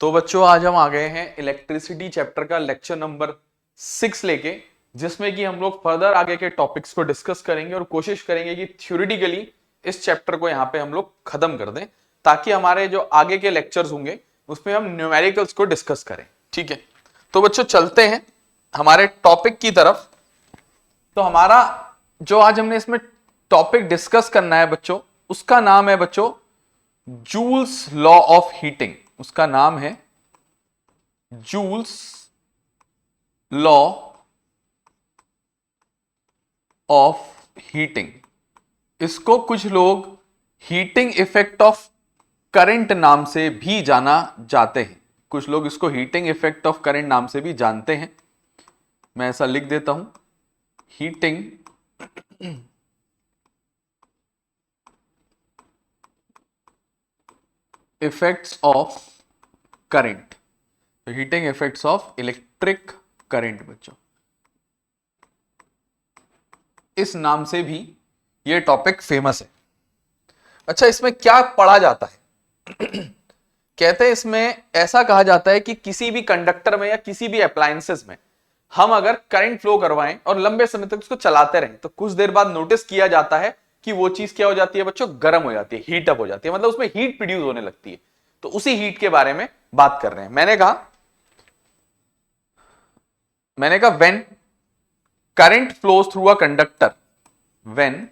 तो बच्चों आज हम आ गए हैं इलेक्ट्रिसिटी चैप्टर का लेक्चर नंबर 6 लेके, जिसमें कि हम लोग फर्दर आगे के टॉपिक्स को डिस्कस करेंगे और कोशिश करेंगे कि थ्योरेटिकली इस चैप्टर को यहाँ पे हम लोग खत्म कर दें, ताकि हमारे जो आगे के लेक्चर्स होंगे उसमें हम न्यूमेरिकल्स को डिस्कस करें। ठीक है, तो बच्चों चलते हैं हमारे टॉपिक की तरफ। तो हमारा जो आज हमने इसमें टॉपिक डिस्कस करना है बच्चों, उसका नाम है बच्चों जूल्स लॉ ऑफ हीटिंग। उसका नाम है जूल्स लॉ ऑफ हीटिंग। इसको कुछ लोग हीटिंग इफेक्ट ऑफ करंट नाम से भी जाना जाते हैं। कुछ लोग इसको हीटिंग इफेक्ट ऑफ करंट नाम से भी जानते हैं। मैं ऐसा लिख देता हूं, हीटिंग इफेक्ट्स ऑफ करंट, तो heating effects of electric current बच्चों, इस नाम से भी ये टॉपिक फेमस है। अच्छा, इसमें क्या पढ़ा जाता है? कहते हैं इसमें ऐसा कहा जाता है कि किसी भी कंडक्टर में या किसी भी अप्लायंसेस में हम अगर करंट फ्लो करवाएं और लंबे समय तक उसको चलाते रहें, तो कुछ देर बाद नोटिस किया जाता है कि वो चीज क्या हो जाती है बच्चों, गर्म हो जाती है, हीट अप हो जाती है, मतलब उसमें हीट प्रोड्यूस होने लगती है। तो उसी हीट के बारे में बात कर रहे हैं। मैंने कहा when current flows through a conductor, when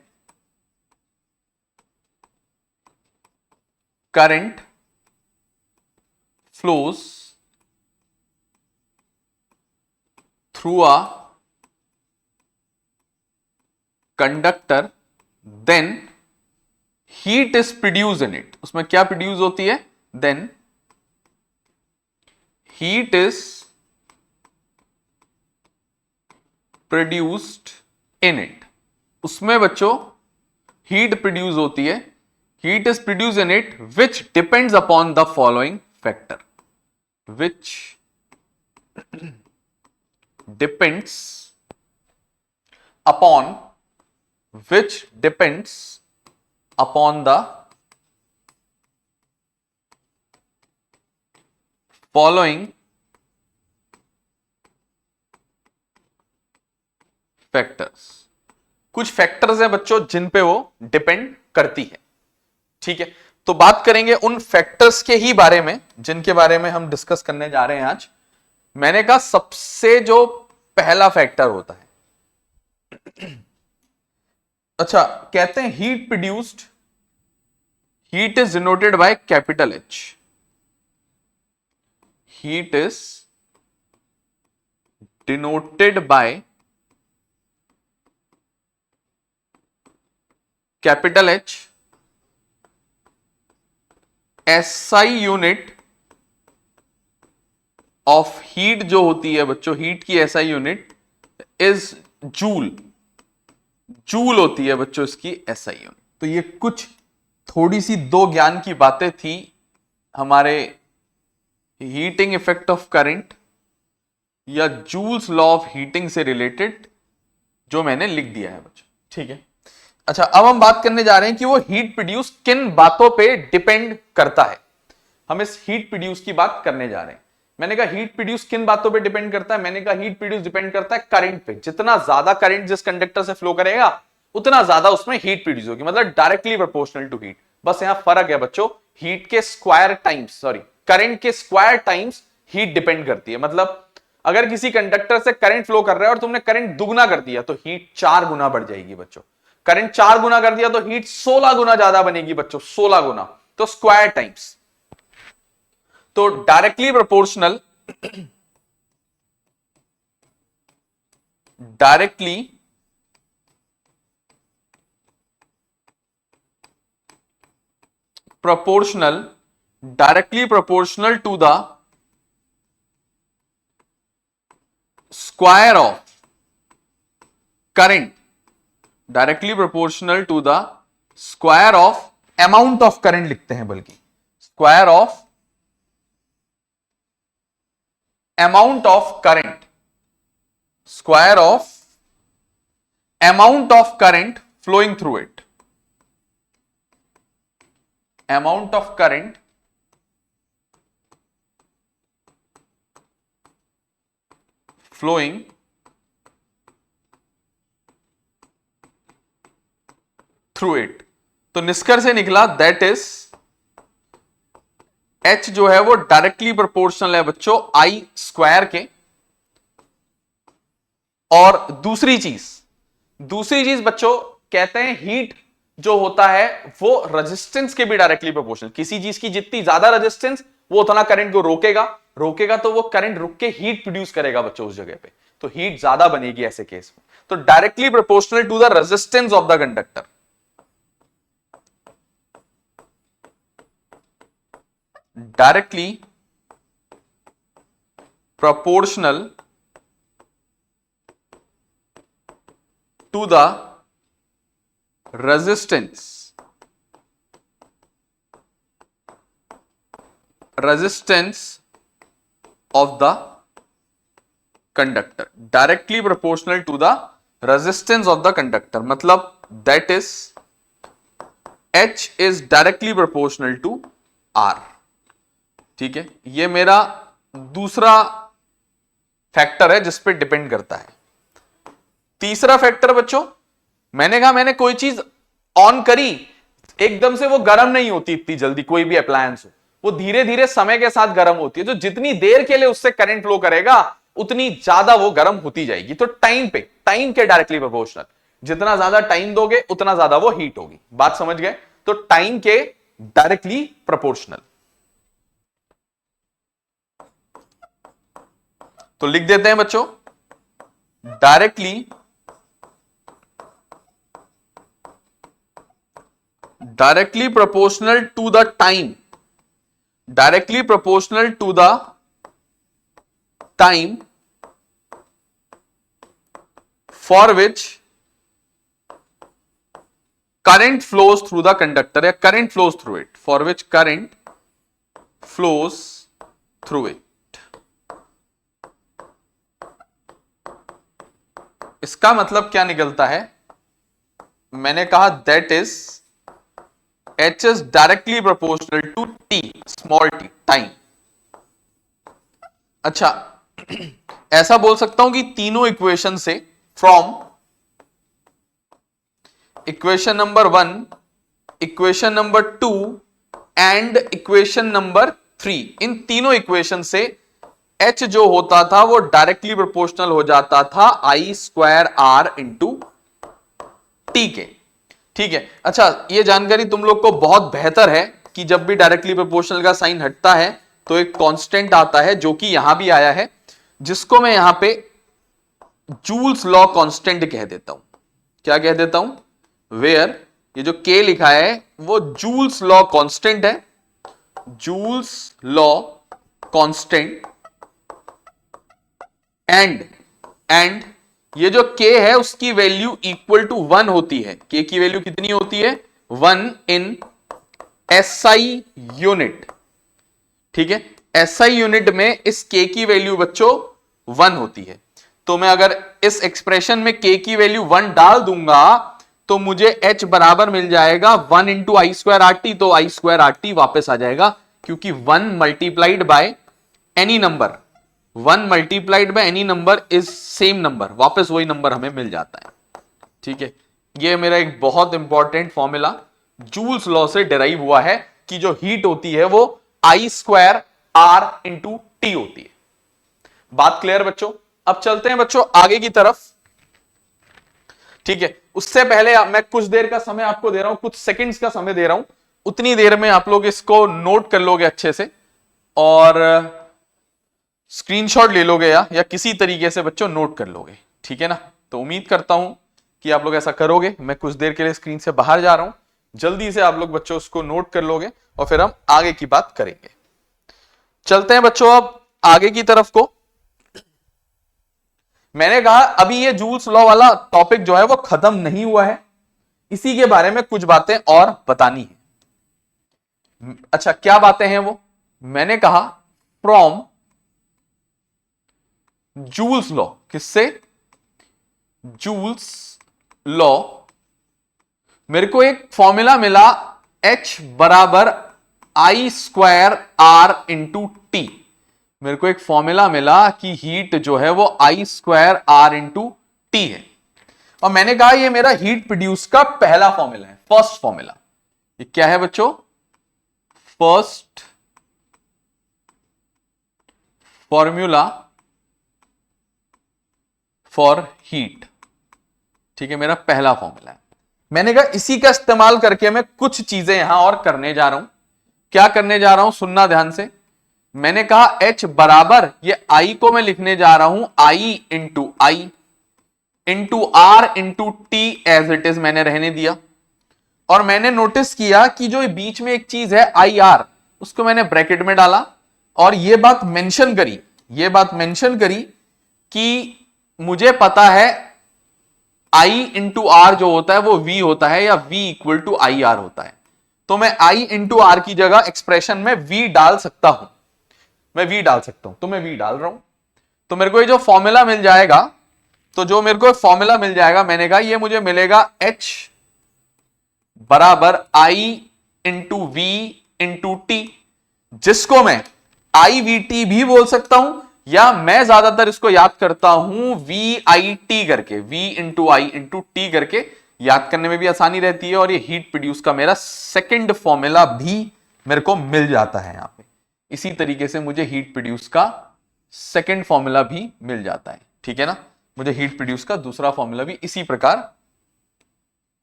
current flows through a conductor, then heat is produced in it. उसमें क्या प्रोड्यूस होती है? then heat is produced in it. उसमें बच्चों हीट प्रोड्यूस होती है, heat is produced in it which depends upon the following factor, which depends upon the following factors। कुछ factors हैं बच्चों जिन पे वो डिपेंड करती है। ठीक है, तो बात करेंगे उन फैक्टर्स के ही बारे में जिनके बारे में हम डिस्कस करने जा रहे हैं आज। मैंने कहा सबसे जो पहला फैक्टर होता है, अच्छा कहते हैं heat is denoted by capital H. Heat is denoted by capital H. SI unit of heat जो होती है बच्चों, हीट की SI unit is joule. Joule होती है बच्चों इसकी SI यूनिट। तो ये कुछ थोड़ी सी दो ज्ञान की बातें थी हमारे हीटिंग इफेक्ट ऑफ करंट या जूल्स लॉ ऑफ हीटिंग से रिलेटेड, जो मैंने लिख दिया है बच्चों। ठीक है, अच्छा अब हम बात करने जा रहे हैं कि वो हीट प्रोड्यूस किन बातों पे डिपेंड करता है। हम इस हीट प्रोड्यूस की बात करने जा रहे हैं। मैंने कहा हीट प्रोड्यूस किन बातों पे डिपेंड करता है? मैंने कहा हीट प्रोड्यूस डिपेंड करता है करंट पे। जितना ज्यादा करंट जिस कंडक्टर से फ्लो करेगा उतना ज्यादा उसमें हीट प्रोड्यूस होगी, मतलब डायरेक्टली प्रोपोर्शनल टू हीट। बस यहां फर्क है बच्चों, हीट के स्क्वायर टाइम्स, सॉरी करंट के स्क्वायर टाइम्स हीट डिपेंड करती है। मतलब अगर किसी कंडक्टर से करंट फ्लो कर रहा है और तुमने करंट दुगना कर दिया तो हीट 4 गुना बढ़ जाएगी बच्चों। करंट 4 गुना कर दिया तो हीट 16 गुना ज्यादा बनेगी बच्चों, 16 गुना। तो स्क्वायर टाइम्स, तो directly proportional directly proportional to the square of current, directly proportional to the square of amount of current लिखते हैं, बल्कि square of amount of current, square of amount of current flowing through it, amount of current flowing through it. तो निष्कर्ष से निकला that is H जो है वो डायरेक्टली प्रोपोर्शनल है बच्चों I स्क्वायर के। और दूसरी चीज बच्चों कहते हैं हीट जो होता है वो रेजिस्टेंस के भी डायरेक्टली प्रोपोर्शनल। किसी चीज की जितनी ज्यादा रेजिस्टेंस वो उतना करंट को रोकेगा तो वो करंट रुक के हीट प्रोड्यूस करेगा बच्चों उस जगह पे, तो हीट ज्यादा बनेगी ऐसे केस में। तो directly proportional to the resistance of the conductor, directly proportional to the resistance of the conductor, directly proportional to the resistance of the conductor, मतलब that is H is directly proportional to R। ठीक है, ये मेरा दूसरा factor है जिस पे depend करता है। तीसरा फैक्टर बच्चों, मैंने कहा मैंने कोई चीज ऑन करी, एकदम से वो गर्म नहीं होती इतनी जल्दी, कोई भी अप्लायंस हो वो धीरे धीरे समय के साथ गर्म होती है। तो जितनी देर के लिए उससे करंट फ्लो करेगा उतनी ज्यादा वो गर्म होती जाएगी। तो टाइम के डायरेक्टली प्रोपोर्शनल, जितना ज्यादा टाइम दोगे उतना ज्यादा वो हीट होगी। बात समझ गए? तो टाइम के डायरेक्टली प्रोपोर्शनल। तो लिख देते हैं बच्चों, directly proportional to the time, directly proportional to the time for which current flows through the conductor, या current flows through it, for which current flows through it. इसका मतलब क्या निकलता है? मैंने कहा that is H is directly proportional to T, small t, time. अच्छा, ऐसा बोल सकता हूं कि तीनों इक्वेशन से, from equation number 1, equation number 2 and equation number 3, इन तीनों इक्वेशन से H जो होता था वो डायरेक्टली प्रोपोर्शनल हो जाता था I square R into T के। ठीक है, अच्छा ये जानकारी तुम लोग को बहुत बेहतर है कि जब भी डायरेक्टली प्रोपोर्शनल का साइन हटता है तो एक कांस्टेंट आता है, जो कि यहां भी आया है, जिसको मैं यहां पे जूल्स लॉ कांस्टेंट कह देता हूं। क्या कह देता हूं? वेयर ये जो K लिखा है वो जूल्स लॉ कांस्टेंट है, जूल्स लॉ कांस्टेंट। एंड ये जो K है उसकी वैल्यू इक्वल टू 1 होती है। K की वैल्यू कितनी होती है? 1 इन SI यूनिट। ठीक है, SI यूनिट में इस K की वैल्यू बच्चों 1 होती है। तो मैं अगर इस एक्सप्रेशन में K की वैल्यू 1 डाल दूंगा तो मुझे H बराबर मिल जाएगा 1 इंटू आई स्क्वायर आर टी। तो आई स्क्वायर आर टी वापिस आ जाएगा, क्योंकि 1 multiplied by any number, 1 multiplied by any number is same number, वापस वही नंबर हमें मिल जाता है। ठीक है, ये मेरा एक बहुत इंपॉर्टेंट फॉर्मूला जूल्स लॉ से डिराइव हुआ है कि जो हीट होती है वो I square R into T होती है। बात क्लियर बच्चों? अब चलते हैं बच्चों आगे की तरफ। ठीक है, उससे पहले मैं कुछ देर का समय आपको दे रहा हूं, कुछ सेकंड्स का समय दे रहा हूं, उतनी देर में आप लोग इसको नोट कर लोगे अच्छे से और स्क्रीनशॉट ले लोगे या किसी तरीके से बच्चों नोट कर लोगे। ठीक है ना? तो उम्मीद करता हूं कि आप लोग ऐसा करोगे। मैं कुछ देर के लिए स्क्रीन से बाहर जा रहा हूं, जल्दी से आप लोग बच्चों उसको नोट कर लोगे और फिर हम आगे की बात करेंगे। चलते हैं बच्चों अब आगे की तरफ को। मैंने कहा अभी ये जूल्स लॉ वाला टॉपिक जो है वो खत्म नहीं हुआ है, इसी के बारे में कुछ बातें और बतानी है। अच्छा, क्या बातें हैं वो? मैंने कहा फ्रॉम जूल्स लॉ, किससे? जूल्स लॉ मेरे को एक फॉर्मूला मिला H बराबर I square R into T. मेरे को एक फॉर्मूला मिला कि हीट जो है वो I square R into T है, और मैंने कहा ये मेरा हीट प्रोड्यूस का पहला फॉर्मूला है, फर्स्ट फॉर्मूला। ये क्या है बच्चों? First formula for heat. ठीक है, मेरा पहला फॉर्मूला है। मैंने कहा इसी का इस्तेमाल करके मैं कुछ चीजें यहां और करने जा रहा हूं। क्या करने जा रहा हूं, सुनना ध्यान से। मैंने कहा H बराबर, ये I को मैं लिखने जा रहा हूं I into R into T as it is, मैंने रहने दिया। और मैंने नोटिस किया कि जो बीच में एक चीज है IR, उसको मैंने ब्रैकेट में डाला, और ये बात मेंशन करी कि मुझे पता है I इंटू आर जो होता है वो V होता है, या V equal to I R होता है। तो मैं I इंटू आर की जगह एक्सप्रेशन में V डाल सकता हूं, मैं V डाल सकता हूं, तो मैं V डाल रहा हूं। तो मेरे को ये जो फॉर्मूला मिल जाएगा, मैंने कहा ये मुझे मिलेगा H बराबर I into V into T, जिसको मैं IVT भी बोल सकता हूं, या मैं ज्यादातर इसको याद करता हूं VIT करके, V इंटू आई इंटू टी करके, याद करने में भी आसानी रहती है। और ये हीट प्रोड्यूस का मेरा सेकंड फॉर्मूला भी मेरे को मिल जाता है यहां पे। इसी तरीके से मुझे हीट प्रोड्यूस का सेकंड फॉर्मूला भी मिल जाता है। ठीक है ना, मुझे हीट प्रोड्यूस का दूसरा फॉर्मूला भी इसी प्रकार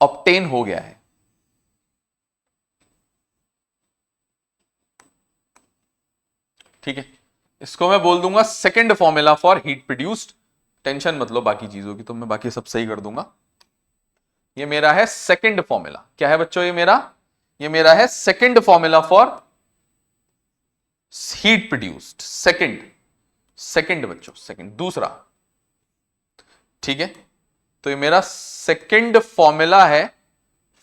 ऑब्टेन हो गया है। ठीक है, इसको मैं बोल दूंगा second formula for heat produced. Tension मत लो बाकी चीजों की, तो मैं बाकी सब सही कर दूंगा। ये मेरा है सेकंड फॉर्मूला। क्या है बच्चों? ये मेरा है second formula for heat produced. Second बच्चों, सेकंड, दूसरा। ठीक है, तो ये मेरा सेकंड फॉर्मूला है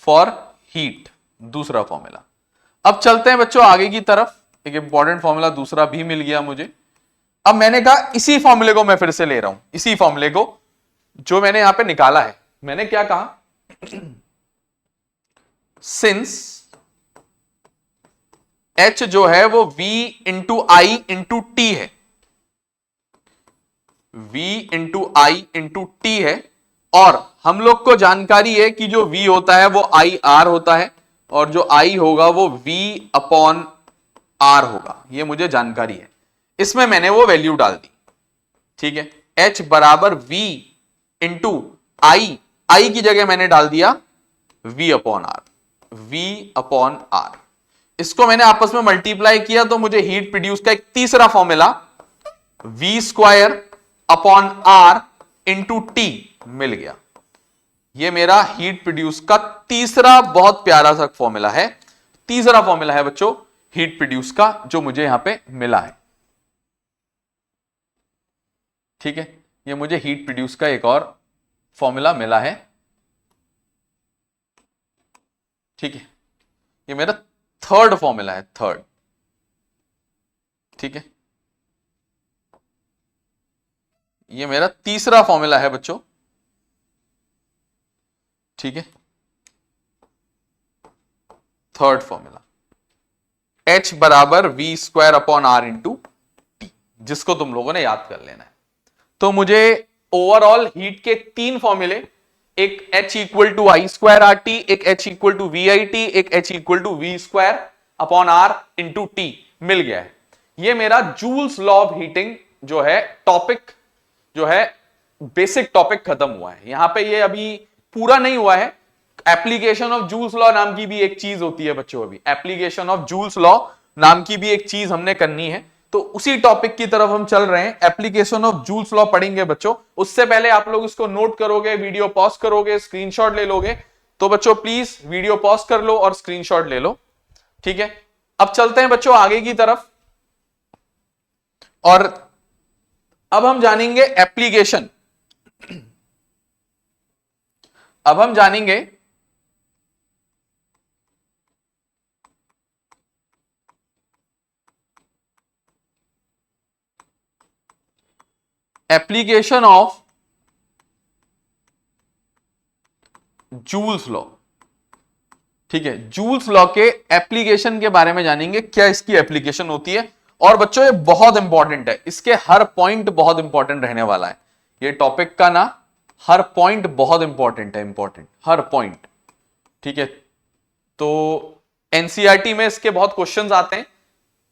फॉर हीट, दूसरा फॉर्मूला। अब चलते हैं बच्चों आगे की तरफ। एक इंपॉर्टेंट फॉर्मूला दूसरा भी मिल गया मुझे। अब मैंने कहा इसी फॉर्मूले को मैं फिर से ले रहा हूं, इसी फॉर्मूले को जो मैंने यहां पे निकाला है। मैंने क्या कहा, सिंस H जो है वो V इंटू आई इंटू टी है, V इंटू आई इंटू टी है, और हम लोग को जानकारी है कि जो V होता है वो आई आर होता है, और जो I होगा वो V अपॉन R होगा। ये मुझे जानकारी है, इसमें मैंने वो वैल्यू डाल दी। ठीक है, H बराबर V इंटू आई, आई की जगह मैंने डाल दिया V upon R, V upon R। इसको मैंने आपस में मल्टीप्लाई किया तो मुझे हीट प्रोड्यूस का एक तीसरा formula V square upon R into T मिल गया। ये मेरा हीट प्रोड्यूस का तीसरा बहुत प्यारा सा फॉर्मूला है। तीसरा फॉर्मूला है बच्चों हीट प्रोड्यूस का, जो मुझे यहां पे मिला है। ठीक है, ये मुझे हीट प्रोड्यूस का एक और फॉर्मूला मिला है। ठीक है, ये मेरा थर्ड फॉर्मूला है, थर्ड। ठीक है, ये मेरा तीसरा फॉर्मूला है बच्चों। ठीक है, थर्ड फॉर्मूला H बराबर V square upon R into T, जिसको तुम लोगों ने याद कर लेना है। तो मुझे ओवरऑल हीट के तीन फॉर्मूले, एक H equal to I square R T, एक H equal to V I T, एक H equal to V square upon R into T मिल गया है। ये मेरा जूल्स लॉ ऑफ हीटिंग जो है टॉपिक, जो है बेसिक टॉपिक खत्म हुआ है। यहां पे ये अभी पूरा नहीं हुआ है। एप्लीकेशन ऑफ जूल्स लॉ नाम की भी एक चीज होती है बच्चों, अभी एप्लीकेशन ऑफ जूल्स लॉ नाम की भी एक चीज हमने करनी है, तो उसी टॉपिक की तरफ हम चल रहे हैं। एप्लीकेशन ऑफ जूल्स लॉ पढ़ेंगे बच्चों। उससे पहले आप लोग इसको नोट करोगे, वीडियो पॉज करोगे, स्क्रीनशॉट ले लोगे। तो बच्चों प्लीज वीडियो पॉज कर लो और स्क्रीनशॉट ले लो। ठीक है, अब चलते हैं बच्चों आगे की तरफ, और अब हम जानेंगे एप्लीकेशन। अब हम जानेंगे एप्लीकेशन ऑफ जूल्स लॉ। ठीक है, जूल्स लॉ के एप्लीकेशन के बारे में जानेंगे, क्या इसकी एप्लीकेशन होती है और बच्चों ये बहुत इंपॉर्टेंट है, इसके हर पॉइंट बहुत इंपॉर्टेंट रहने वाला है। ये टॉपिक का ना हर पॉइंट बहुत इंपॉर्टेंट है, इंपॉर्टेंट हर पॉइंट, ठीक है। तो एनसीईआरटी में इसके बहुत क्वेश्चंस आते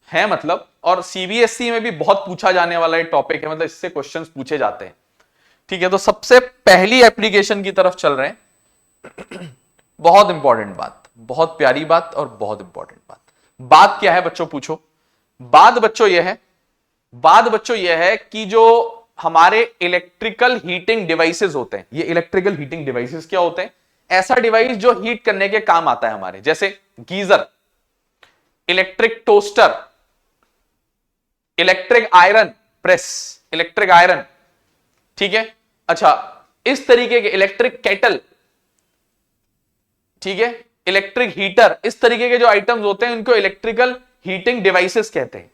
हैं मतलब, और सीबीएसई में भी बहुत पूछा जाने वाला ये टॉपिक है, मतलब इससे क्वेश्चंस पूछे जाते हैं, ठीक है। तो सबसे पहली एप्लीकेशन की तरफ चल रहे हैं। बहुत इंपॉर्टेंट बात, बहुत प्यारी बात और बहुत इंपॉर्टेंट बात। बात क्या है बच्चों, पूछो। बात बच्चों यह है कि जो हमारे इलेक्ट्रिकल हीटिंग डिवाइसेस होते हैं, ये इलेक्ट्रिकल हीटिंग डिवाइसेस क्या होते हैं? ऐसा डिवाइस जो हीट करने के काम आता है हमारे, जैसे geyser, electric toaster, electric iron press, electric iron, ठीक है। अच्छा, इस तरीके के इलेक्ट्रिक केटल, ठीक है, इलेक्ट्रिक हीटर, इस तरीके के जो आइटम्स होते हैं इनको इलेक्ट्रिकल हीटिंग डिवाइसेस कहते हैं।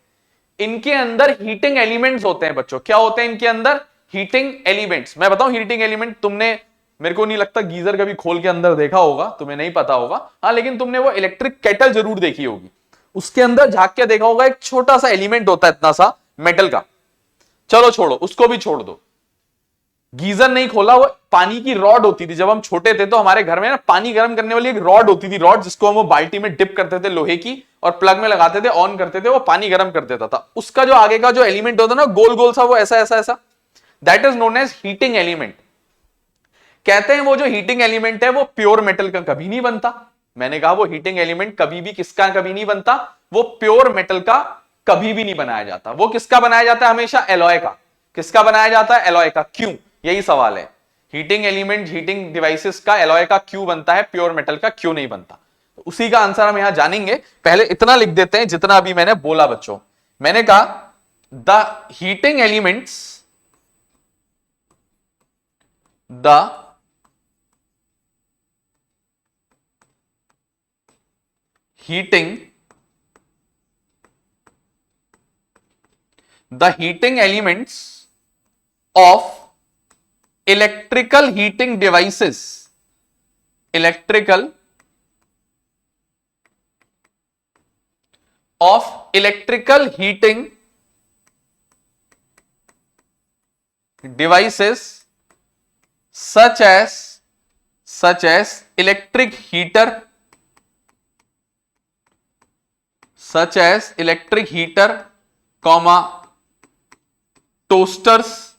इनके अंदर हीटिंग एलिमेंट्स होते हैं बच्चों। क्या होते हैं इनके अंदर? Heating elements. मैं बताऊं हीटिंग एलिमेंट, तुमने, मेरे को नहीं लगता गीजर कभी खोल के अंदर देखा होगा, तुम्हें नहीं पता होगा, हाँ, लेकिन तुमने वो इलेक्ट्रिक केटल जरूर देखी होगी। उसके अंदर झांक के देखा होगा, एक छोटा सा एलिमेंट होता है इतना सा मेटल का। चलो छोड़ो, उसको भी छोड़ दो। गीजर नहीं खोला, वो पानी की रॉड होती थी। जब हम छोटे थे तो हमारे घर में ना पानी गर्म करने वाली एक रॉड होती थी, रॉड जिसको हम वो बाल्टी में डिप करते थे लोहे की, और प्लग में लगाते थे, ऑन करते थे, वो पानी गर्म कर देता था। उसका जो आगे का जो एलिमेंट होता ना, गोल गोल सा, वो ऐसा ऐसा ऐसा, that is known as heating element. कहते हैं वो जो हीटिंग एलिमेंट है वो प्योर मेटल का कभी नहीं बनता। मैंने कहा वो हीटिंग एलिमेंट कभी भी किसका कभी नहीं बनता, वो प्योर मेटल का कभी भी नहीं बनाया जाता। वो किसका बनाया जाता है? हमेशा एलॉय का। किसका बनाया जाता है? एलॉय का। क्यों? यही सवाल है। हीटिंग एलिमेंट, हीटिंग डिवाइसेस का एलॉय का क्यों बनता है, प्योर मेटल का क्यों नहीं बनता? तो उसी का आंसर हम यहां जानेंगे। पहले इतना लिख देते हैं जितना अभी मैंने बोला बच्चों। मैंने कहा the heating elements, the heating elements of electrical heating devices, electrical heating devices such as electric heater, comma toasters,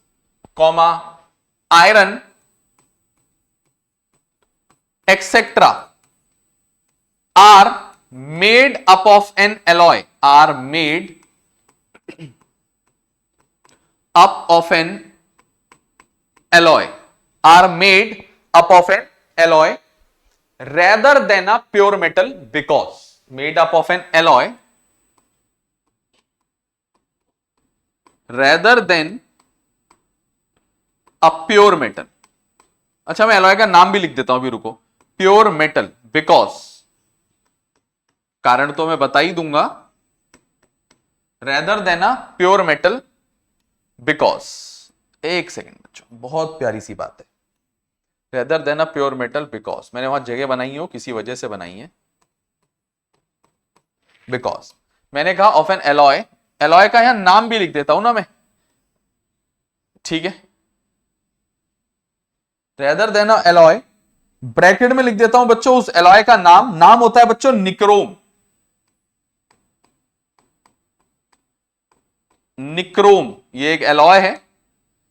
comma iron, etc. are made up of an alloy, are made up of an alloy, are made up of an alloy rather than a pure metal, because made up of an alloy rather than a pure metal. अच्छा, मैं alloy का नाम भी लिख देता हूं, अभी रुको। प्योर मेटल, बिकॉज, कारण तो मैं बता ही दूंगा, rather than a pure metal because, एक सेकेंड बच्चों, बहुत प्यारी सी बात है। Rather than a pure metal because, मैंने वहां जगह बनाई हो, किसी वजह से बनाई है। बिकॉज मैंने कहा ऑफ एन एलॉय, एलॉय का यहां नाम भी लिख देता हूं ना मैं, ठीक है। रेदर देन अ एलॉय, ब्रैकेट में लिख देता हूं बच्चों उस एलॉय का नाम होता है बच्चों निक्रोम। निक्रोम ये एक एलॉय है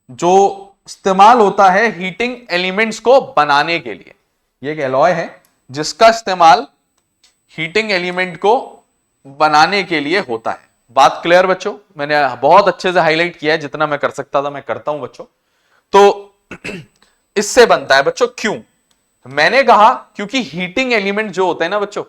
जो इस्तेमाल होता है हीटिंग एलिमेंट्स को बनाने के लिए। ये एक एलॉय है जिसका इस्तेमाल हीटिंग एलिमेंट को बनाने के लिए होता है। बात क्लियर बच्चों? मैंने बहुत अच्छे से हाईलाइट किया है, जितना मैं कर सकता था मैं करता हूं बच्चों। तो इससे बनता है बच्चों। क्यों? मैंने कहा क्योंकि हीटिंग एलिमेंट जो होते हैं ना बच्चों,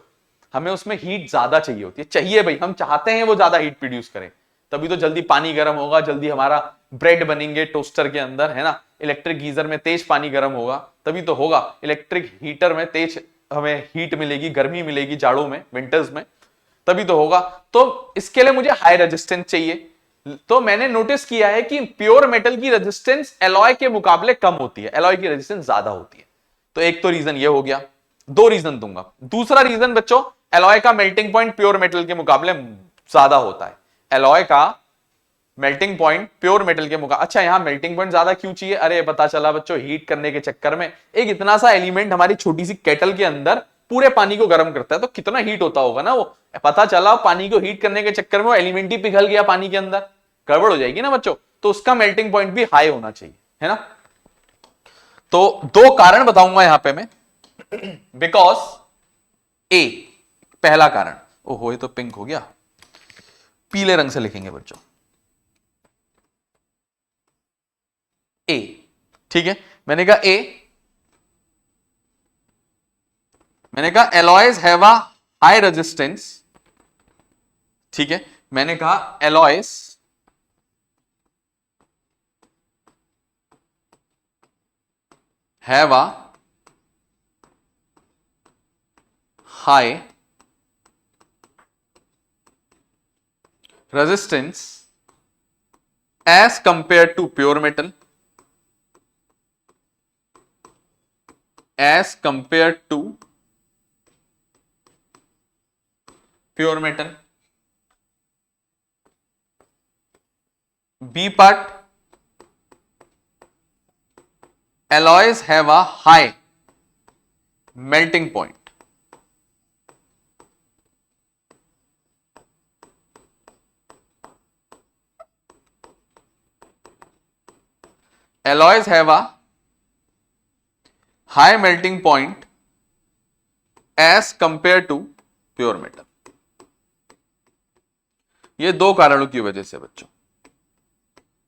हमें उसमें हीट ज्यादा चाहिए होती है। चाहिए भाई, हम चाहते हैं वो ज्यादा हीट प्रोड्यूस करें, तभी तो जल्दी पानी गर्म होगा, जल्दी हमारा ब्रेड बनेंगे टोस्टर के अंदर, है ना। इलेक्ट्रिक गीजर में तेज पानी गर्म होगा तभी तो होगा। इलेक्ट्रिक हीटर में तेज हमें हीट मिलेगी, गर्मी मिलेगी जाड़ों में, विंटर्स में, तभी तो होगा। तो इसके लिए मुझे हाई रेजिस्टेंस चाहिए। तो मैंने नोटिस किया है कि प्योर मेटल की रेजिस्टेंस एलॉय के मुकाबले कम होती है, एलॉय की रेजिस्टेंस ज्यादा होती है। तो एक तो रीजन ये हो गया, दो रीजन दूंगा। दूसरा रीजन बच्चों, एलॉय का मेल्टिंग पॉइंट प्योर मेटल के मुकाबले ज्यादा होता है। एलॉय का मेल्टिंग पॉइंट प्योर मेटल के मुकाबले। अच्छा यहां मेल्टिंग पॉइंट ज्यादा क्यों चाहिए? अरे पता चला बच्चों, हीट करने के चक्कर में एक इतना सा एलिमेंट हमारी छोटी सी केटल के अंदर पूरे पानी को गर्म करता है, तो कितना हीट होता होगा ना वो। पता चला पानी को हीट करने के चक्कर में वो एलिमेंट ही पिघल गया पानी के अंदर, गड़बड़ हो जाएगी ना बच्चों। तो उसका मेल्टिंग पॉइंट भी हाई होना चाहिए, है ना। तो दो कारण बताऊंगा यहां पे मैं। बिकॉज ए, पहला कारण, ओहो ये तो पिंक हो गया, पीले रंग से लिखेंगे बच्चों, ए। ठीक है, मैंने कहा ए, मैंने कहा alloys have a high resistance. ठीक है, मैंने कहा alloys have a high resistance as compare to pure metal, as compare to pure metal. B part, alloys have a high melting point. Alloys have a high melting point as compared to pure metal. ये दो कारणों की वजह से बच्चों,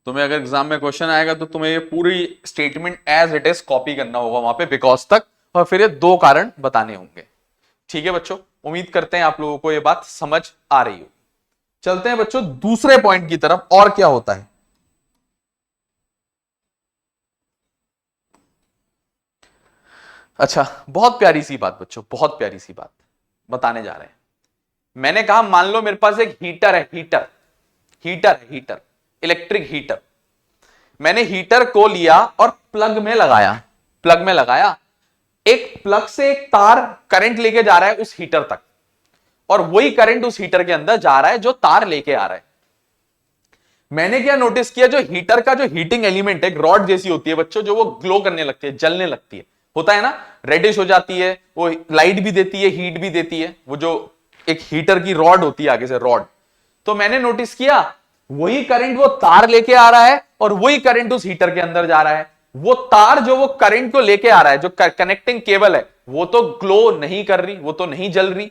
तुम्हें अगर exam में क्वेश्चन आएगा तो तुम्हें ये पूरी statement as it is copy करना होगा वहां पे बिकॉज तक, और फिर ये दो कारण बताने होंगे। ठीक है बच्चों, उम्मीद करते हैं आप लोगों को ये बात समझ आ रही हो। चलते हैं बच्चों दूसरे पॉइंट की तरफ, और क्या होता है। अच्छा, बहुत प्यारी सी बात बच्चों, बहुत प्यारी सी बात बताने जा रहे हैं। मैंने कहा मान लो मेरे पास एक हीटर है, हीटर इलेक्ट्रिक हीटर। मैंने हीटर को लिया और प्लग में लगाया, एक प्लग से एक तार करंट लेके जा रहा है उस हीटर तक, और वही करंट उस हीटर के अंदर जा रहा है जो तार लेके आ रहा है। मैंने क्या नोटिस किया, जो हीटर का जो हीटिंग एलिमेंट है, एक रॉड जैसी होती है बच्चों, जो वो ग्लो करने लगती है, जलने लगती है, होता है ना, रेडिश हो जाती है, वो लाइट भी देती है, हीट भी देती है, वो जो एक हीटर की रॉड होती है आगे से रॉड। तो मैंने नोटिस किया वही करंट वो तार लेके आ रहा है और वही करंट उस हीटर के अंदर जा रहा है। वो तार जो वो करंट को लेके आ रहा है, जो कनेक्टिंग केबल है, वो तो ग्लो नहीं कर रही, वो तो नहीं जल रही,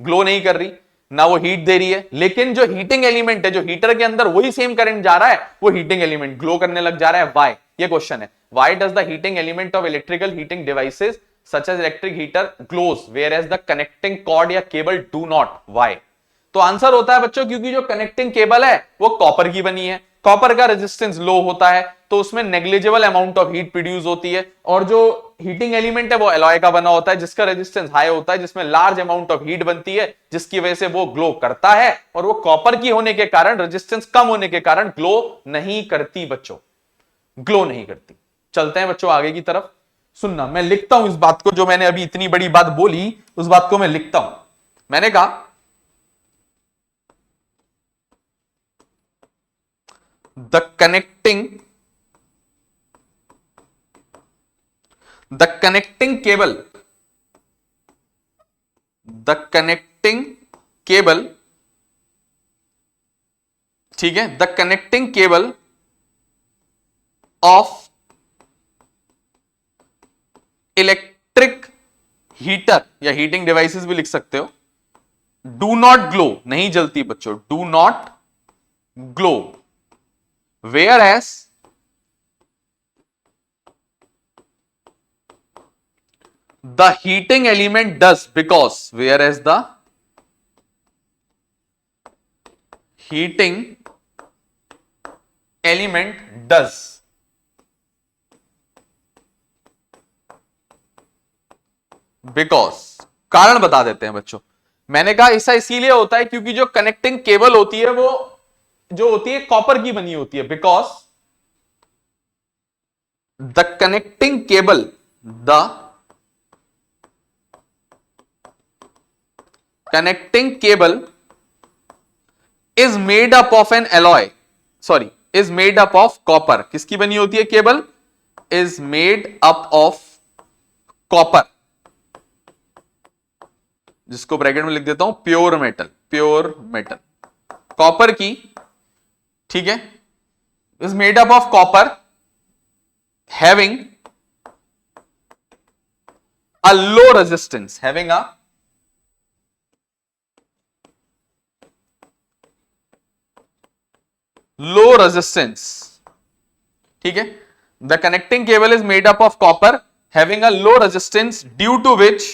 ग्लो नहीं कर रही, ना वो हीट दे रही है। लेकिन जो हीटिंग एलिमेंट है, जो हीटर के अंदर वही सेम करंट जा रहा है, वो हीटिंग एलिमेंट ग्लो करने लग जा रहा है। व्हाई? ये क्वेश्चन है, why does the heating element of electrical heating devices such as electric heater glows whereas the connecting cord या केबल डू नॉट? व्हाई? तो आंसर होता है बच्चों, क्योंकि जो कनेक्टिंग केबल है वो कॉपर की बनी है, कॉपर का रेजिस्टेंस लो होता है, तो उसमें negligible amount of heat produce होती है। और जो हीटिंग एलिमेंट है वो एलॉय का बना होता है, जिसका रेजिस्टेंस हाई होता है, जिसमें लार्ज अमाउंट ऑफ हीट बनती है, जिसकी वजह से वो ग्लो करता है। और वो कॉपर की होने के कारण, रेजिस्टेंस कम होने के कारण ग्लो नहीं करती बच्चों, ग्लो नहीं करती। चलते हैं बच्चों आगे की तरफ। सुनना, मैं लिखता हूं इस बात को, जो मैंने अभी इतनी बड़ी बात बोली उस बात को मैं लिखता हूं। मैंने कहा the connecting cable, the connecting cable, ठीक है, the connecting cable of electric heater या हीटिंग डिवाइसेस भी लिख सकते हो, डू नॉट ग्लो, नहीं जलती बच्चों, do not glow, whereas the heating element does, because whereas the heating element does, because, कारण बता देते हैं बच्चों। मैंने कहा ऐसा इसीलिए होता है क्योंकि जो कनेक्टिंग केबल होती है वो जो होती है कॉपर की बनी होती है, because the connecting cable, the connecting cable is made up of N alloy, sorry, is made up of copper. किसकी बनी होती है cable? Is made up of copper, जिसको ब्रैकेट में लिख देता हूं pure metal, pure metal, copper की, ठीक है। Is made up of copper having a low resistance, having a low resistance, ठीक है। The connecting cable is made up of copper having a low resistance due to which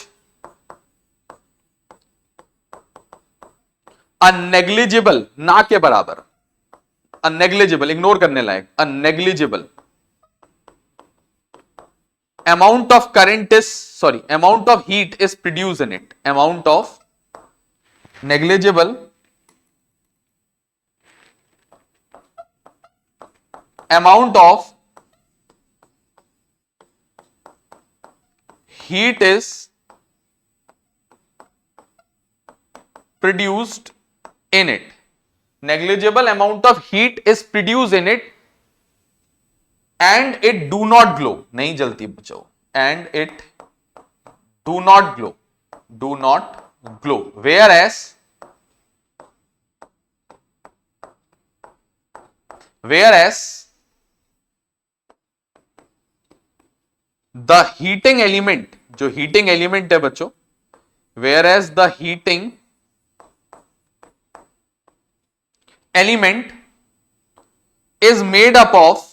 a negligible, ना के बराबर, a negligible, ignore करने लायक, a negligible amount of current is, sorry, amount of heat is produced in it, amount of negligible amount of heat is produced in it, negligible amount of heat is produced in it and it do not glow, नहीं जलती बच्चों, and it do not glow, do not glow, whereas the heating element, जो heating element है बच्चों, whereas the heating element is made up of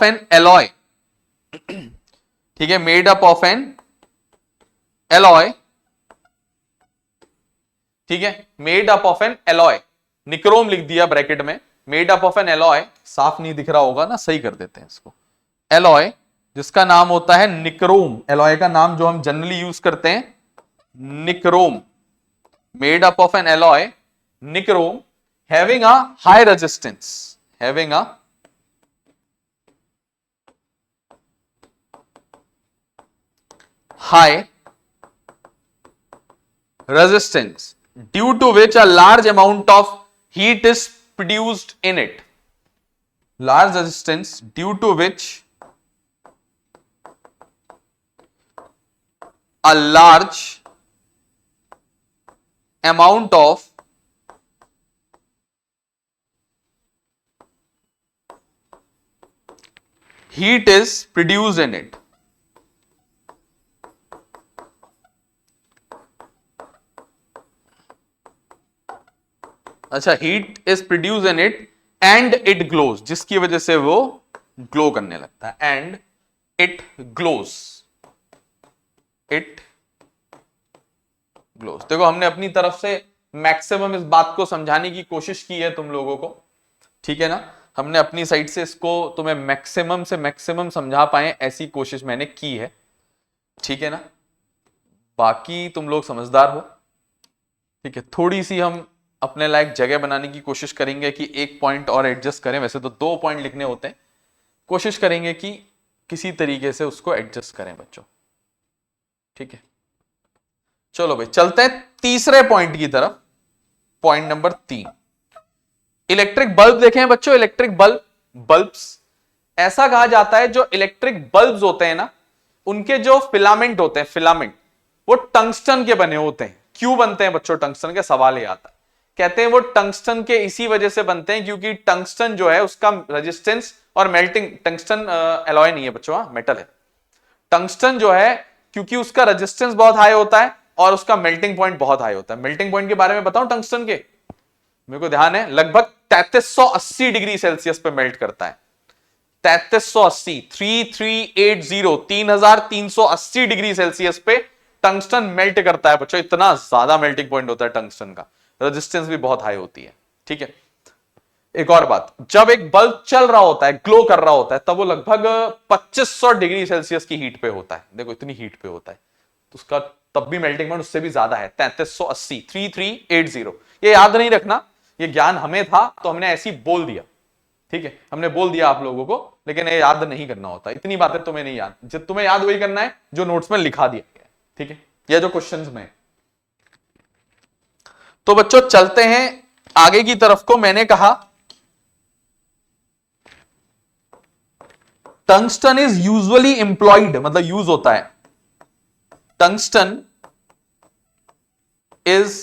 an alloy, ठीक है, made up of an alloy, ठीक है, made up of an alloy, nichrome लिख दिया bracket में, made up of an alloy, साफ नहीं दिख रहा होगा ना, सही कर देते हैं इसको, alloy जिसका नाम होता है निक्रोम, alloy का नाम जो हम जनरली यूज करते हैं nichrome, made up of an alloy nichrome having a high resistance, having a high resistance due to which a large amount of heat is produced in it, large resistance due to which a large amount of heat is produced in it, अच्छा, heat is produce in it and it glows, जिसकी वजह से वो glow करने लगता है, and it glows, it glows. देखो हमने अपनी तरफ से मैक्सिमम इस बात को समझाने की कोशिश की है तुम लोगों को, ठीक है ना, हमने अपनी साइड से इसको तुम्हें मैक्सिमम से मैक्सिमम समझा पाए ऐसी कोशिश मैंने की है, ठीक है ना। बाकी तुम लोग समझदार हो, ठीक है, थोड़ी सी हम अपने लायक जगह बनाने की कोशिश करेंगे कि एक पॉइंट और एडजस्ट करें, वैसे तो 2 पॉइंट लिखने होते हैं, कोशिश करेंगे कि किसी तरीके से उसको एडजस्ट करें बच्चों, ठीक है। चलो भाई चलते हैं तीसरे पॉइंट की तरफ, पॉइंट नंबर 3, इलेक्ट्रिक बल्ब देखें बच्चों, इलेक्ट्रिक बल्ब्स, ऐसा कहा जाता है जो इलेक्ट्रिक बल्ब्स होते हैं ना, उनके जो फिलामेंट होते हैं, फिलामेंट वो टंगस्टन के बने होते हैं। क्यों बनते हैं बच्चों टंगस्टन के? सवाल ये आता है, कहते हैं वो टंगस्टन के इसी वजह से बनते हैं क्योंकि टंगस्टन जो है उसका रेजिस्टेंस और मेल्टिंग, टंगस्टन एलॉय नहीं है बच्चों, मेटल है। टंगस्टन जो है क्योंकि उसका रेजिस्टेंस बहुत हाई होता है और उसका मेल्टिंग पॉइंट बहुत हाई होता है। मेल्टिंग पॉइंट के बारे में बताऊं टंगस्टन के, मेरे को ध्यान है, लगभग 3380 डिग्री सेल्सियस पे मेल्ट करता है, 3380, 3380, 3380 डिग्री सेल्सियस पे टंगस्टन मेल्ट करता है बच्चों, इतना ज्यादा मेल्टिंग पॉइंट होता है टंगस्टन का, रेजिस्टेंस भी बहुत हाई होती है, ठीक है। एक और बात, जब एक बल्ब चल रहा होता है, ग्लो कर रहा होता है, तब वो लगभग 2500 डिग्री सेल्सियस की हीट पे होता है, देखो इतनी हीट पे होता है, तो उसका तब भी मेल्टिंग पॉइंट उससे भी ज्यादा है, 3380, 3380। ये याद नहीं रखना, ये ज्ञान हमें था तो हमने ऐसी बोल दिया, ठीक है, हमने बोल दिया आप लोगों को लेकिन ये याद नहीं करना होता, इतनी बातें तुम्हें नहीं याद, जब तुम्हें याद वही करना है जो नोट्स में लिखा दिया गया है, ठीक है, या जो क्वेश्चंस में। तो बच्चों चलते हैं आगे की तरफ को। मैंने कहा टंगस्टन इज यूजुअली एम्प्लॉयड, मतलब यूज होता है, tungsten is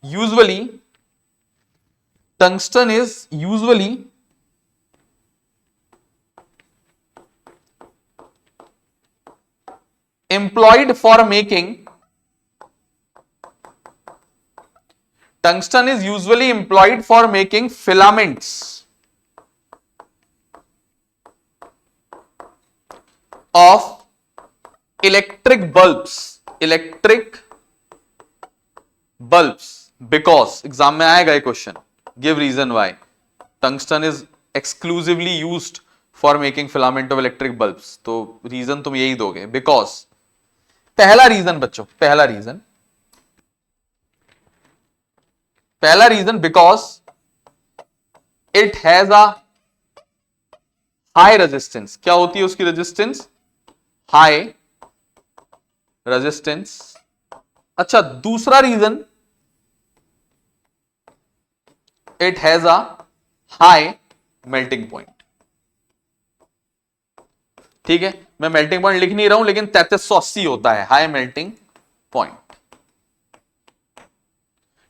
usually, tungsten is usually employed for making, tungsten is usually employed for making filaments of electric bulbs, because exam में आएगा ये question, give reason why tungsten is exclusively used for making filament of electric bulbs, तो reason तुम यही दोगे, because पहला reason बच्चों, पहला reason because it has a high resistance. क्या होती है उसकी रेजिस्टेंस? High resistance. अच्छा, दूसरा reason, it has a high melting point. ठीक है, मैं मेल्टिंग पॉइंट लिख नहीं रहा हूं, लेकिन 3380 होता है हाई मेल्टिंग पॉइंट।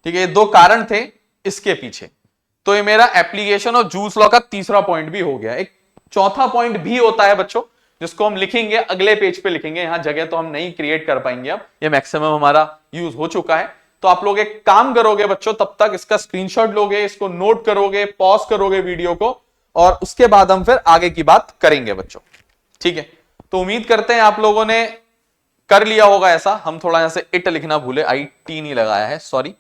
ठीक है, ये दो कारण थे इसके पीछे। तो ये मेरा एप्लीकेशन ऑफ जूल्स लॉ का तीसरा पॉइंट भी हो गया। एक चौथा पॉइंट भी होता है बच्चों, जिसको हम लिखेंगे अगले पेज पे लिखेंगे, यहां जगह तो हम नहीं क्रिएट कर पाएंगे, अब ये मैक्सिमम हमारा यूज हो चुका है। तो आप लोग एक काम करोगे बच्चों, तब तक इसका स्क्रीनशॉट लोगे, इसको नोट करोगे, पॉज करोगे वीडियो को, और उसके बाद हम फिर आगे की बात करेंगे बच्चों। ठीक है, तो उम्मीद करते हैं आप लोगों ने कर लिया होगा ऐसा। हम थोड़ा यहां से इट लिखना भूले, IT नहीं लगाया है, सॉरी।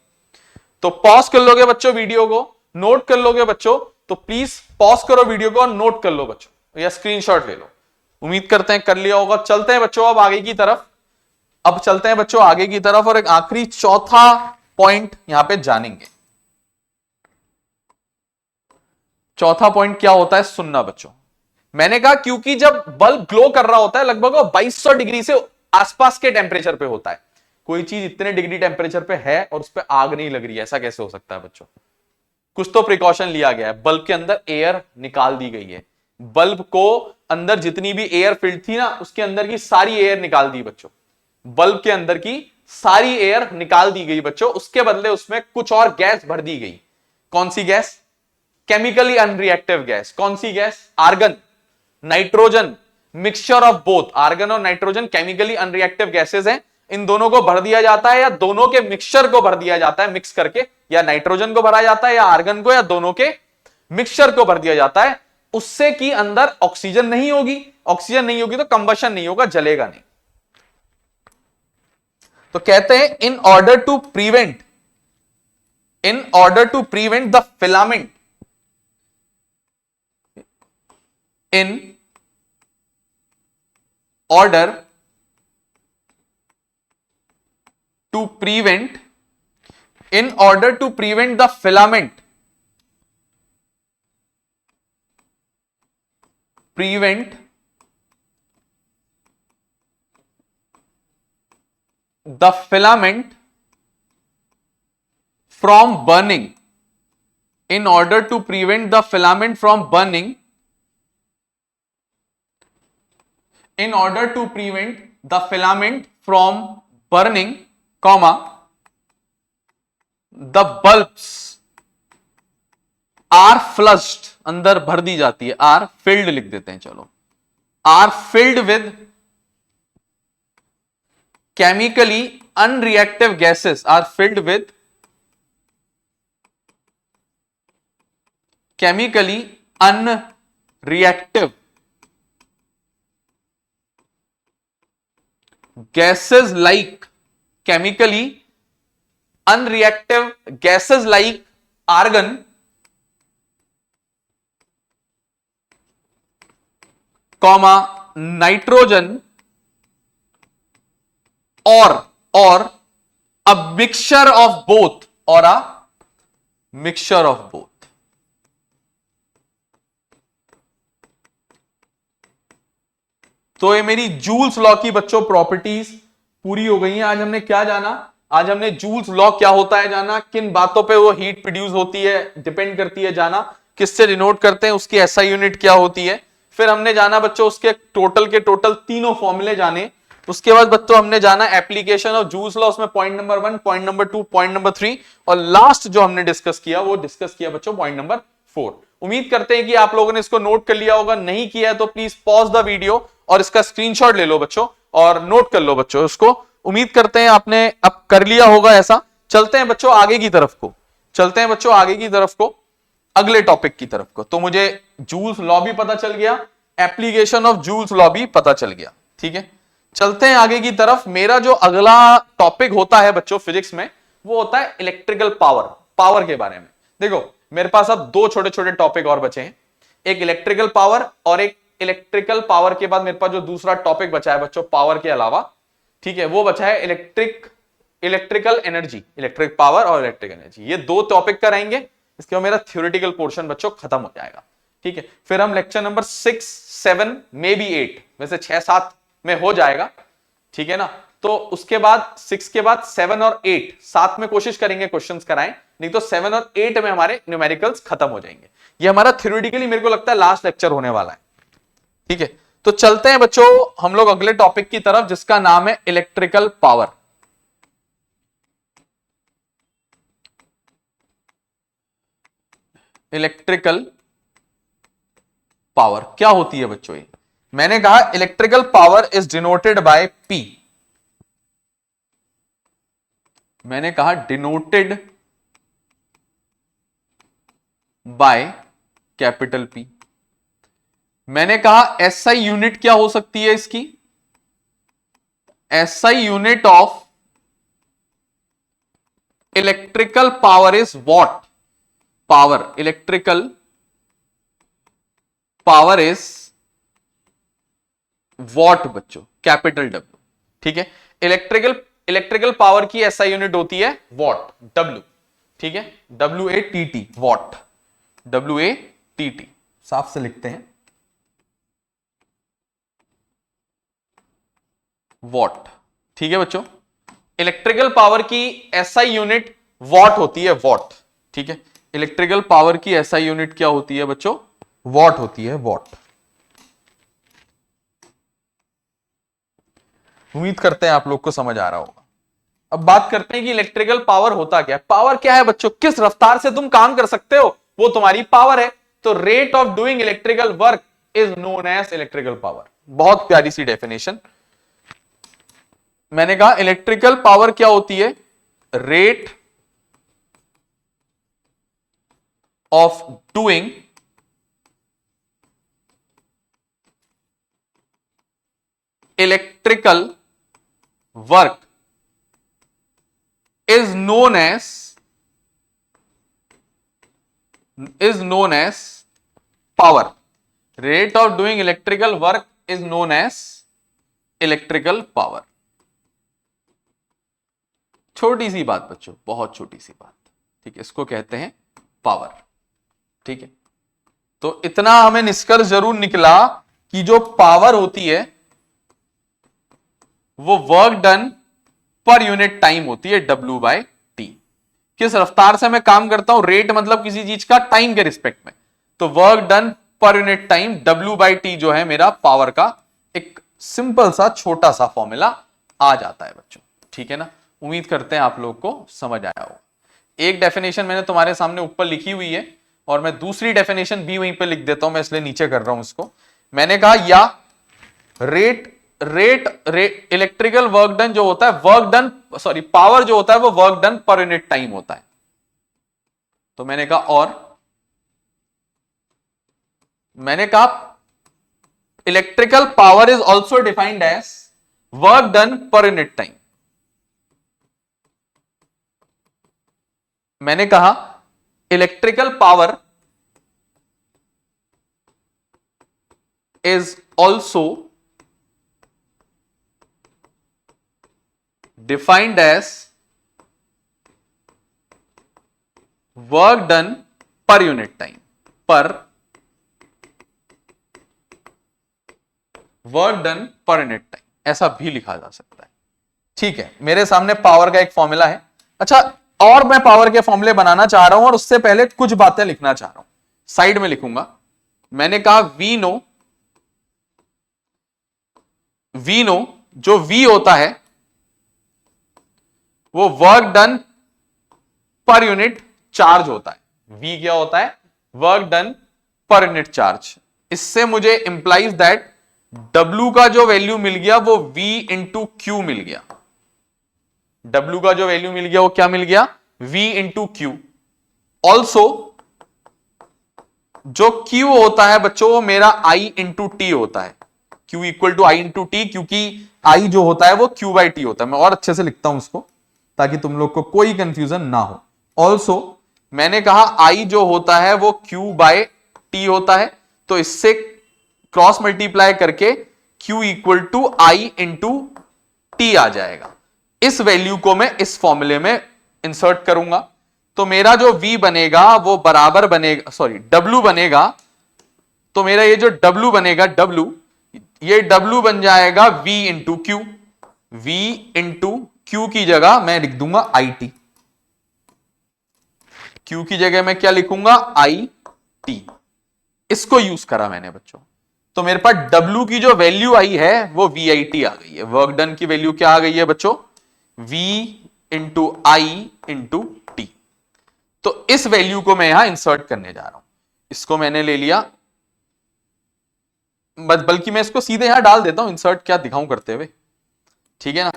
तो पॉज कर लोगे बच्चों वीडियो को, नोट कर लोगे बच्चों, तो प्लीज पॉज करो वीडियो को और नोट कर लो बच्चों, या स्क्रीनशॉट ले लो। उम्मीद करते हैं कर लिया होगा। चलते हैं बच्चों अब आगे की तरफ, अब चलते हैं बच्चों आगे की तरफ, और एक आखिरी चौथा पॉइंट यहां पे जानेंगे। चौथा पॉइंट क्या होता है, सुनना बच्चों। मैंने कहा क्योंकि जब बल्ब ग्लो कर रहा होता है, लगभग 2200 डिग्री से आसपास के टेम्परेचर पे होता है। कोई चीज इतने डिग्री टेम्परेचर पे है और उस पर आग नहीं लग रही है, ऐसा कैसे हो सकता है बच्चों? कुछ तो प्रिकॉशन लिया गया है, बल्ब के अंदर एयर निकाल दी गई है, बल्ब को अंदर जितनी भी एयर फिल्ड थी ना, उसके अंदर की सारी एयर निकाल दी बच्चों, बल्ब के अंदर की सारी एयर निकाल दी गई बच्चों। उसके बदले उसमें कुछ और गैस भर दी गई। कौन सी गैस? Chemically unreactive gas. कौन सी gas? Argon, nitrogen, mixture of both. Argon और नाइट्रोजन केमिकली अनरिएक्टिव गैसेज हैं, इन दोनों को भर दिया जाता है, या दोनों के मिक्सचर को भर दिया जाता है मिक्स करके, या नाइट्रोजन को भरा जाता है या आर्गन को, या दोनों के मिक्सचर को भर दिया जाता है। उससे कि अंदर ऑक्सीजन नहीं होगी, ऑक्सीजन नहीं होगी तो कंबशन नहीं होगा, जलेगा नहीं। तो कहते हैं in order to prevent the filament, in order to prevent the filament, prevent the filament from burning, in order to prevent the filament from burning, in order to prevent the filament from burning, comma, the bulbs are flushed, अंदर भर दी जाती है, are filled लिख देते हैं, चलो, are filled with chemically unreactive gases, are filled with chemically unreactive gases like, chemically unreactive gases like argon, comma, nitrogen, or a mixture of both, or a mixture of both. तो ये मेरी joules law की बच्चों properties पूरी हो गई हैं। आज हमने क्या जाना, आज हमने जूल्स लॉ क्या होता है जाना, किन बातों पे वो हीट प्रोड्यूस होती है डिपेंड करती है जाना, किससे डिनोट करते हैं, उसकी एसआई यूनिट क्या होती है। फिर हमने जाना बच्चों उसके टोटल के टोटल तीनों फॉर्मूले जाने। उसके बाद बच्चों हमने जाना एप्लीकेशन ऑफ जूल्स लॉ, उसमें point number 1, point number 2, point number 3 और लास्ट जो हमने डिस्कस किया वो डिस्कस किया बच्चों पॉइंट नंबर 4। उम्मीद करते हैं कि आप लोगों ने इसको नोट कर लिया होगा, नहीं किया है तो प्लीज पॉज द वीडियो और इसका स्क्रीनशॉट ले लो बच्चों और नोट कर लो बच्चों उसको। उम्मीद करते हैं आपने अब कर लिया होगा ऐसा। चलते हैं बच्चों आगे की तरफ को, चलते हैं बच्चों आगे की तरफ को, अगले टॉपिक की तरफ को। तो मुझे जूल्स लॉ भी पता चल गया, एप्लीकेशन ऑफ जूल्स लॉ भी पता चल गया, ठीक है। चलते हैं आगे की तरफ। मेरा जो अगला टॉपिक होता है बच्चों फिजिक्स में वो होता है इलेक्ट्रिकल पावर, पावर के बारे में। देखो मेरे पास अब दो छोटे छोटे टॉपिक और बचे हैं, एक इलेक्ट्रिकल पावर और एक इलेक्ट्रिकल पावर के बाद मेरे पास जो दूसरा टॉपिक बचा है बच्चों पावर के अलावा, ठीक है, वो बचा है इलेक्ट्रिकल एनर्जी, इलेक्ट्रिक पावर और इलेक्ट्रिक एनर्जी। ये दो टॉपिक कराएंगे, इसके बाद मेरा थ्योरेटिकल पोर्शन बच्चों खत्म हो जाएगा, ठीक है। फिर हम लेक्चर नंबर 6, 7 मे बी 8 वैसे 6-7 में हो जाएगा, ठीक है ना। तो उसके बाद 6 के बाद 7 और 8 साथ में कोशिश करेंगे क्वेश्चंस कराएं, नहीं तो 7 और 8 में हमारे न्यूमेरिकल्स खत्म हो जाएंगे। ये हमारा थ्योरेटिकली मेरे को लगता है लास्ट लेक्चर होने वाला है, ठीक है। तो चलते हैं बच्चों हम लोग अगले टॉपिक की तरफ जिसका नाम है इलेक्ट्रिकल पावर। इलेक्ट्रिकल पावर क्या होती है बच्चों? ये मैंने कहा electrical power is denoted by P, मैंने कहा डिनोटेड बाय कैपिटल पी। मैंने कहा एसआई यूनिट क्या हो सकती है इसकी? SI unit of electrical power is what? Power, electrical power is what बच्चों, कैपिटल डब्ल्यू, ठीक है। इलेक्ट्रिकल पावर की एसआई यूनिट होती है वॉट, डब्ल्यू, ठीक है, WATT, वॉट, WATT साफ से लिखते हैं वॉट, ठीक है बच्चों। इलेक्ट्रिकल पावर की एसआई यूनिट वॉट होती है, वॉट, ठीक है। इलेक्ट्रिकल पावर की एसआई यूनिट क्या होती है बच्चों? वॉट होती है, वॉट। उम्मीद करते हैं आप लोग को समझ आ रहा होगा। अब बात करते हैं कि इलेक्ट्रिकल पावर होता क्या है। पावर क्या है बच्चों? किस रफ्तार से तुम काम कर सकते हो वो तुम्हारी पावर है। तो rate of doing electrical work is known as electrical power. बहुत प्यारी सी डेफिनेशन। मैंने कहा इलेक्ट्रिकल पावर क्या होती है? Rate of doing electrical work is known as power. Rate of doing electrical work is known as electrical power. छोटी सी बात बच्चों, बहुत छोटी सी बात, ठीक है, इसको कहते हैं पावर, ठीक है। तो इतना हमें निष्कर्ष जरूर निकला कि जो पावर होती है वो work done per unit time होती है, W/T। किस रफ्तार से मैं काम करता हूं, रेट मतलब किसी चीज का टाइम के रिस्पेक्ट में, तो work done per unit time, W/T जो है मेरा पावर का एक सिंपल सा छोटा सा फॉर्मूला आ जाता है बच्चों, ठीक है ना। उम्मीद करते हैं आप लोग को समझ आया हो। एक डेफिनेशन मैंने तुम्हारे सामने ऊपर लिखी हुई है और मैं दूसरी डेफिनेशन भी वहीं पे लिख देता हूं, मैं इसलिए नीचे कर रहा हूं इसको। मैंने कहा या रेट इलेक्ट्रिकल वर्क डन जो होता है, वर्क डन सॉरी पावर जो होता है वो work done per unit time होता है। तो मैंने कहा और मैंने कहा electrical power is also defined as work done per unit time. मैंने कहा electrical power is also defined as work done per unit time, per work done per unit time, ऐसा भी लिखा जा सकता है। ठीक है, मेरे सामने पावर का एक फॉर्मूला है। अच्छा, और मैं पावर के फॉर्मूले बनाना चाह रहा हूं और उससे पहले कुछ बातें लिखना चाह रहा हूं, साइड में लिखूंगा। मैंने कहा वी नो, जो वी होता है वो work done per unit charge होता है। वी क्या होता है? Work done per unit charge. इससे मुझे इंप्लाइज दैट W का जो वैल्यू मिल गया वो V इंटू क्यू मिल गया। W का जो वैल्यू मिल गया वो क्या मिल गया? V into Q. ऑल्सो जो Q होता है बच्चों वो मेरा I इंटू टी होता है। Q equal to I into T, क्योंकि I जो होता है वो Q बाई टी होता है। मैं और अच्छे से लिखता हूं इसको ताकि तुम लोग को कोई कंफ्यूजन ना हो। ऑल्सो मैंने कहा I जो होता है वो Q बाय टी होता है, तो इससे क्रॉस मल्टीप्लाई करके Q equal to I into T आ जाएगा। इस वैल्यू को मैं इस फॉर्मूले में इंसर्ट करूंगा, तो मेरा जो V बनेगा वो बराबर बनेगा, सॉरी W बनेगा, तो मेरा ये जो W बनेगा W, ये W बन जाएगा V into Q. V into Q की जगह मैं लिख दूंगा IT। Q की जगह मैं क्या लिखूंगा? IT। इसको यूज करा मैंने बच्चों, तो मेरे पास W की जो वैल्यू आई है वो VIT आ गई है। वर्क डन की वैल्यू क्या आ गई है बच्चों? V इंटू आई इंटू टी। तो इस वैल्यू को मैं यहां इंसर्ट करने जा रहा हूं। इसको मैंने ले लिया, बल्कि मैं इसको सीधे यहां डाल देता हूं, इंसर्ट क्या दिखाऊं करते हुए, ठीक है ना।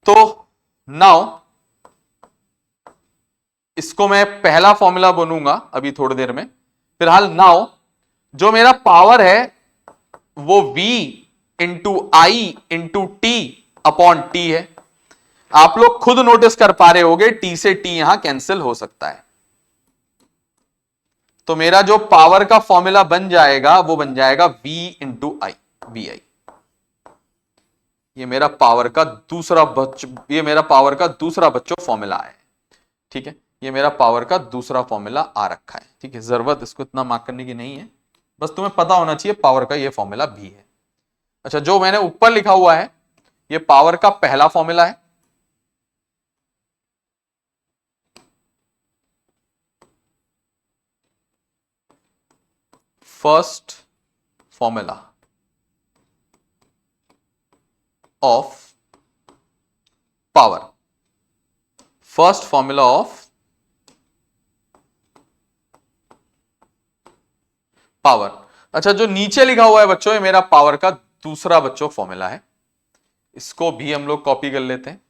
तो नाउ इसको मैं पहला फॉर्मूला बनूंगा अभी थोड़ी देर में। फिलहाल नाउ जो मेरा पावर है वो V इंटू आई इंटू टी अपॉन टी है। आप लोग खुद नोटिस कर पा रहे होगे T से T यहां कैंसिल हो सकता है, तो मेरा जो पावर का फॉर्मूला बन जाएगा वो बन जाएगा V इंटू आई, वी आई। ये मेरा पावर का दूसरा बच्चों फॉर्मूला है। ठीक है, ये मेरा पावर का दूसरा फॉर्मूला आ रखा है। ठीक है, जरूरत इसको इतना मार्क करने की नहीं है, बस तुम्हें पता होना चाहिए पावर का ये फॉर्मूला भी है। अच्छा, जो मैंने ऊपर लिखा हुआ है ये पावर का पहला फॉर्मूला है। First formula of power, first formula of power. अच्छा, जो नीचे लिखा हुआ है बच्चों ये मेरा पावर का दूसरा बच्चों फॉर्मूला है, इसको भी हम लोग कॉपी कर लेते हैं।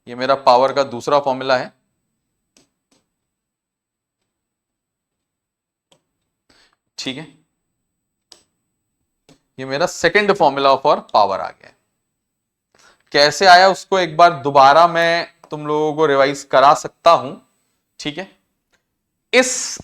ये मेरा पावर का दूसरा फॉर्मूला है। ठीक है, ये मेरा सेकंड फॉर्मूला फॉर पावर आ गया है। कैसे आया उसको एक बार दोबारा मैं तुम लोगों को रिवाइज करा सकता हूं। ठीक है, इस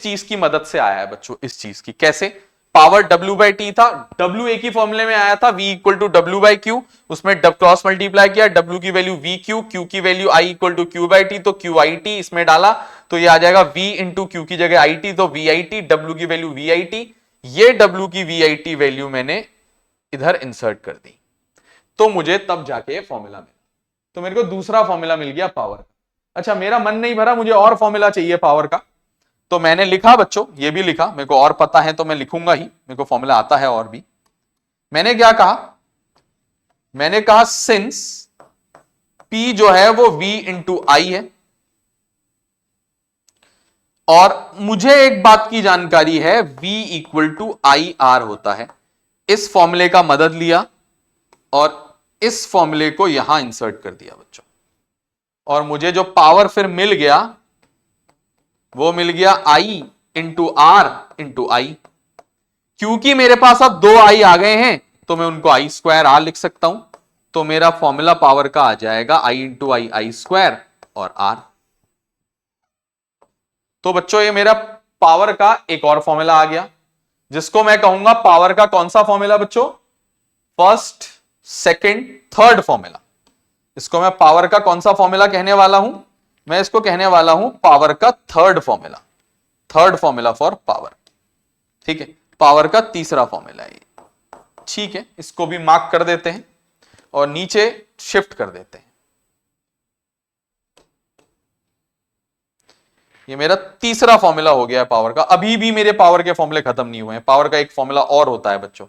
चीज की मदद से आया है बच्चों। इस चीज की कैसे? पावर W बाई टी था, W एक ही फॉर्मूले में आया था, V equal to W by Q, उसमें क्रॉस मल्टीप्लाई किया, W की वैल्यू V क्यू, Q की value I equal to Q by T, तो क्यू आई टी इसमें डाला तो ये आ जाएगा V इंटू क्यू की जगह आई टी, तो वी आई टी, W की वैल्यू वी आई टी। ये W की वी आई टी वैल्यू मैंने इधर इंसर्ट कर दी, तो मुझे तब जाके फॉर्मूला मिला। तो मेरे को दूसरा फॉर्मूला मिल गया पावर का। अच्छा, मेरा मन नहीं भरा, मुझे और फॉर्मूला चाहिए पावर का, तो मैंने लिखा बच्चों, ये भी लिखा, मेरे को और पता है तो मैं लिखूंगा ही, मेरे को फॉर्मूला आता है और भी। मैंने क्या कहा? मैंने कहा सिंस P जो है वो V इंटू आई है, और मुझे एक बात की जानकारी है V equal to I R होता है। इस फॉर्मूले का मदद लिया और इस फॉर्मूले को यहां इंसर्ट कर दिया बच्चों, और मुझे जो पावर फिर मिल गया वो मिल गया I इंटू आर इंटू आई। क्योंकि मेरे पास अब दो I आ गए हैं तो मैं उनको I स्क्वायर R लिख सकता हूं, तो मेरा फॉर्मूला पावर का आ जाएगा I into I, I square और R। तो बच्चों ये मेरा पावर का एक और फॉर्मूला आ गया, जिसको मैं कहूंगा पावर का कौन सा फॉर्मूला बच्चों? First, second, third formula. इसको मैं पावर का कौन सा फॉर्मूला कहने वाला हूं? मैं इसको कहने वाला हूं पावर का third formula, third formula for power. ठीक है, पावर का तीसरा फॉर्मूला है। ठीक है, इसको भी मार्क कर देते हैं और नीचे शिफ्ट कर देते हैं। ये मेरा तीसरा फॉर्मूला हो गया है पावर का। अभी भी मेरे पावर के फॉर्मूले खत्म नहीं हुए हैं। पावर का एक फॉर्मूला और होता है बच्चों,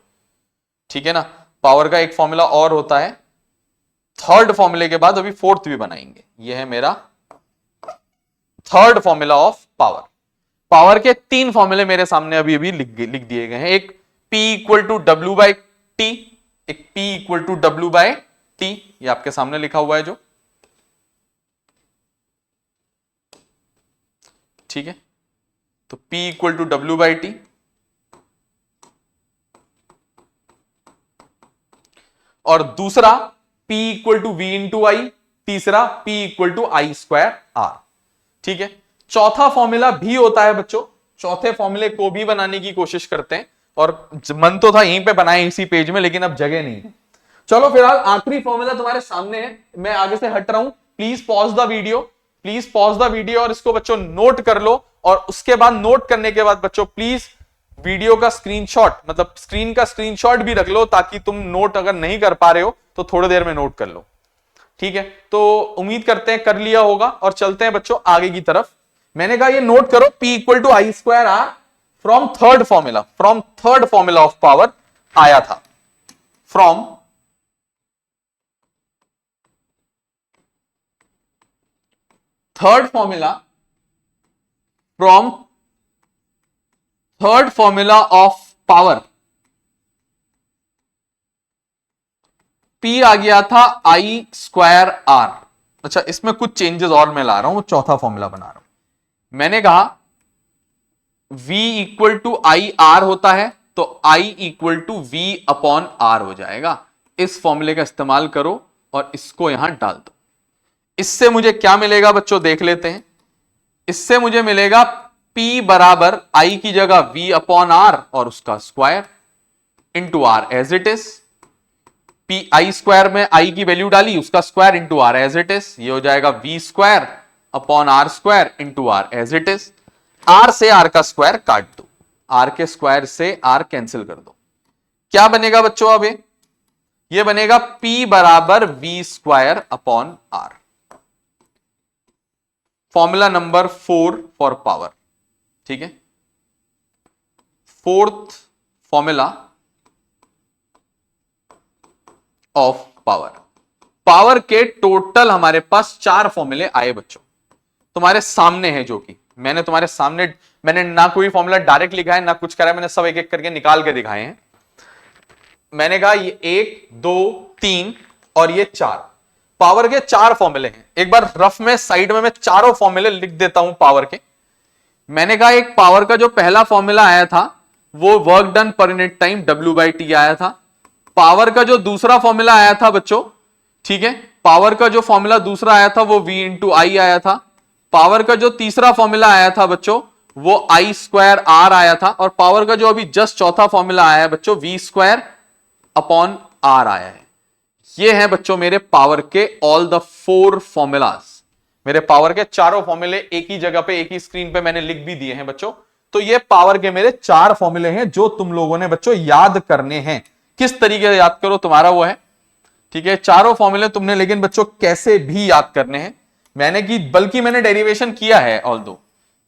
ठीक है ना, पावर का एक फॉर्मूला और होता है। थर्ड फॉर्मूले के बाद अभी फोर्थ भी बनाएंगे। ये है मेरा third formula of power. Power के तीन फॉर्मूले मेरे सामने अभी अभी लिख दिए गए हैं। एक P equal to W by T, एक P equal to W by T, ये आपके सामने लिखा हुआ है जो, ठीक है। तो P equal to W by T, और दूसरा P equal to V into I, तीसरा P equal to I square R, ठीक है। चौथा फॉर्मूला भी होता है बच्चों। चौथे फॉर्मूले को भी बनाने की कोशिश करते हैं, और मन तो था यहीं पे बनाए इसी पेज में, लेकिन अब जगह नहीं है। चलो फिलहाल आखिरी फॉर्मूला तुम्हारे सामने है, मैं आगे से हट रहा हूं। Please pause the video, please pause the video और इसको बच्चों नोट कर लो। और उसके बाद नोट करने के बाद बच्चों प्लीज वीडियो का स्क्रीनशॉट, मतलब स्क्रीन का स्क्रीनशॉट भी रख लो, ताकि तुम नोट अगर नहीं कर पा रहे हो तो थोड़ी देर में नोट कर लो, ठीक है। तो उम्मीद करते हैं कर लिया होगा, और चलते हैं बच्चों आगे की तरफ। मैंने कहा ये नोट करो, P equal to I square R from third formula of power आया था, from third formula of power. P आ गया था आई स्क्वायर आर। अच्छा, इसमें कुछ चेंजेस और मैं ला रहा हूं, चौथा फॉर्मूला बना रहा हूं। मैंने कहा V equal to I R होता है, तो I equal to V upon R हो जाएगा। इस फॉर्मूले का इस्तेमाल करो और इसको यहां डाल दो। इससे मुझे क्या मिलेगा बच्चों, देख लेते हैं। इससे मुझे मिलेगा P बराबर I की जगह V अपॉन आर और उसका square into R as it is. P I square में I की वैल्यू डाली, उसका square into R as it is. ये हो जाएगा V square upon R square into R as it is. R से आर का स्क्वायर काट दो, आर के स्क्वायर से आर कैंसिल कर दो। क्या बनेगा बच्चों अब ये बनेगा P बराबर V square upon R. Formula number 4 for power, ठीक है। Fourth formula of power. Power के टोटल हमारे पास 4 फॉर्मूले आए बच्चों, तुम्हारे सामने है, जो कि मैंने तुम्हारे सामने, मैंने ना कोई फॉर्मूला डायरेक्ट लिखा है ना कुछ करा है, मैंने सब एक एक करके निकाल के दिखाए हैं। मैंने कहा ये 1 2 3 और ये 4 पावर के 4 फॉर्मूले हैं। एक बार रफ में साइड में मैं चारों फॉर्मूले लिख देता हूं पावर के। मैंने कहा एक पावर का जो पहला फॉर्मूला आया था वो work done per unit time W/T आया था। पावर का जो दूसरा फॉर्मूला आया था बच्चों, ठीक है, पावर का जो फॉर्मूला दूसरा आया था वो V इंटू आई आया था। पावर का जो तीसरा फॉर्मूला आया था बच्चों वो आई स्क्वायर आर आया था। और पावर का जो अभी जस्ट चौथा फॉर्मूला आया है बच्चों, V स्क्वायर अपॉन आर आया है। ये है बच्चों मेरे पावर के ऑल द 4 फॉर्मूलाज। मेरे पावर के चारों फॉर्मूले एक ही जगह पे, एक ही स्क्रीन पे मैंने लिख भी दिए हैं बच्चों। तो ये पावर के मेरे 4 फॉर्मूले हैं जो तुम लोगों ने बच्चों याद करने हैं। किस तरीके से याद करो तुम्हारा वो है, ठीक है। चारों फॉर्मूले तुमने लेकिन बच्चों कैसे भी याद करने हैं, बल्कि मैंने डेरिवेशन किया है, ऑल्दो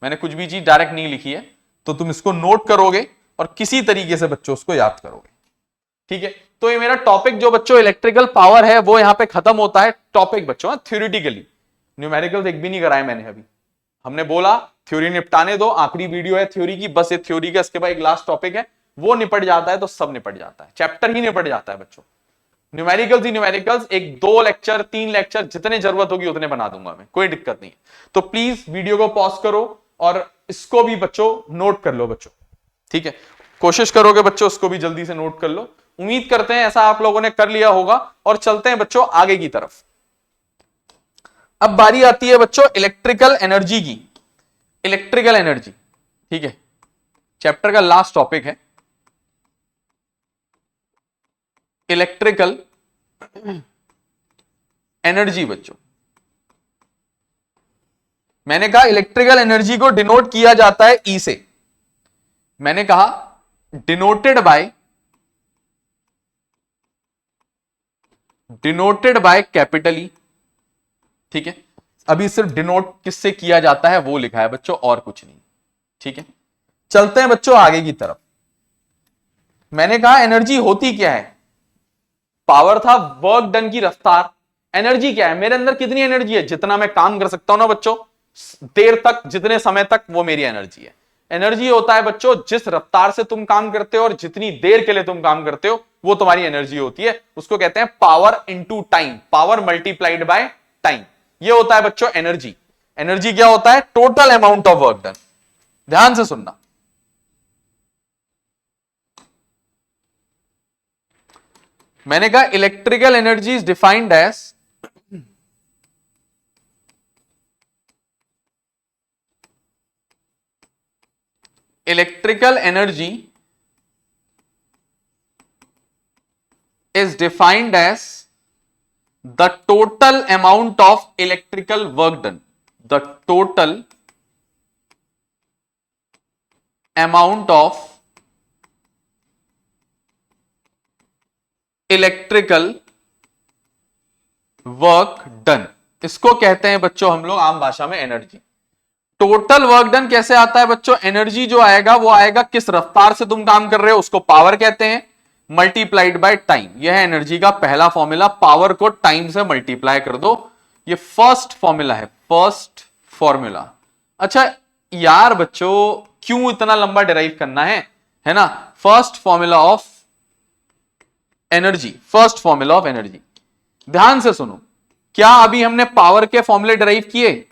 मैंने कुछ भी चीज डायरेक्ट नहीं लिखी है। तो तुम इसको नोट करोगे और किसी तरीके से बच्चों उसको याद करोगे, ठीक है। तो ये मेरा टॉपिक जो बच्चों इलेक्ट्रिकल पावर है वो यहां पे खत्म होता है। टॉपिक बच्चों थ्योरेटिकली, न्यूमेरिकल्स एक भी नहीं कराए मैंने अभी। हमने बोला थ्योरी निपटाने दो, आखिरी वीडियो है थ्योरी की, बस ये थ्योरी का इसके बाद एक लास्ट टॉपिक है, वो निपट जाता है तो सब निपट जाता है, चैप्टर ही निपट जाता है बच्चों। न्यूमेरिकल्स ही न्यूमेरिकल्स, एक 2 लेक्चर 3 लेक्चर जितने जरूरत होगी उतने बना दूंगा मैं, कोई दिक्कत नहीं। तो प्लीज वीडियो को पॉज करो और इसको भी बच्चों नोट कर लो बच्चों, ठीक है। कोशिश करोगे बच्चों उसको भी जल्दी से नोट कर लो। उम्मीद करते हैं ऐसा आप लोगों ने कर लिया होगा। और चलते हैं बच्चों आगे की तरफ। अब बारी आती है बच्चों इलेक्ट्रिकल एनर्जी की। इलेक्ट्रिकल एनर्जी, ठीक है, चैप्टर का लास्ट टॉपिक है इलेक्ट्रिकल एनर्जी बच्चों। मैंने कहा इलेक्ट्रिकल एनर्जी को डिनोट किया जाता है ई से। मैंने कहा डिनोटेड बाय कैपिटल ई। ठीक है, अभी सिर्फ डिनोट किससे किया जाता है वो लिखा है बच्चों, और कुछ नहीं। ठीक है, चलते हैं बच्चों आगे की तरफ। मैंने कहा एनर्जी होती क्या है, पावर था वर्क डन की रफ्तार। एनर्जी क्या है, मेरे अंदर कितनी एनर्जी है, जितना मैं काम कर सकता हूं ना बच्चों, देर तक, जितने समय तक, वो मेरी एनर्जी है। एनर्जी होता है बच्चों जिस रफ्तार से तुम काम करते हो और जितनी देर के लिए तुम काम करते हो, वो तुम्हारी एनर्जी होती है। उसको कहते हैं power into time, power multiplied by time. ये होता है बच्चों एनर्जी। एनर्जी क्या होता है, total amount of work done. ध्यान से सुनना, मैंने कहा electrical energy is defined as electrical energy is defined as the total amount of electrical work done, the total amount of electrical work done, इसको कहते हैं बच्चों हम लोग आम भाषा में एनर्जी। टोटल वर्क डन कैसे आता है बच्चों, एनर्जी जो आएगा वो आएगा किस रफ्तार से तुम काम कर रहे हो, उसको पावर कहते हैं, मल्टीप्लाइड बाय टाइम। यह है एनर्जी का पहला फॉर्मूला, पावर को टाइम से मल्टीप्लाई कर दो। ये फर्स्ट फॉर्मूला है, फर्स्ट फॉर्मूला। अच्छा यार बच्चों क्यों इतना लंबा डिराइव करना है ना। First formula of energy, first formula of energy. ध्यान से सुनो, क्या अभी हमने पावर के फॉर्मूले डिराइव किए,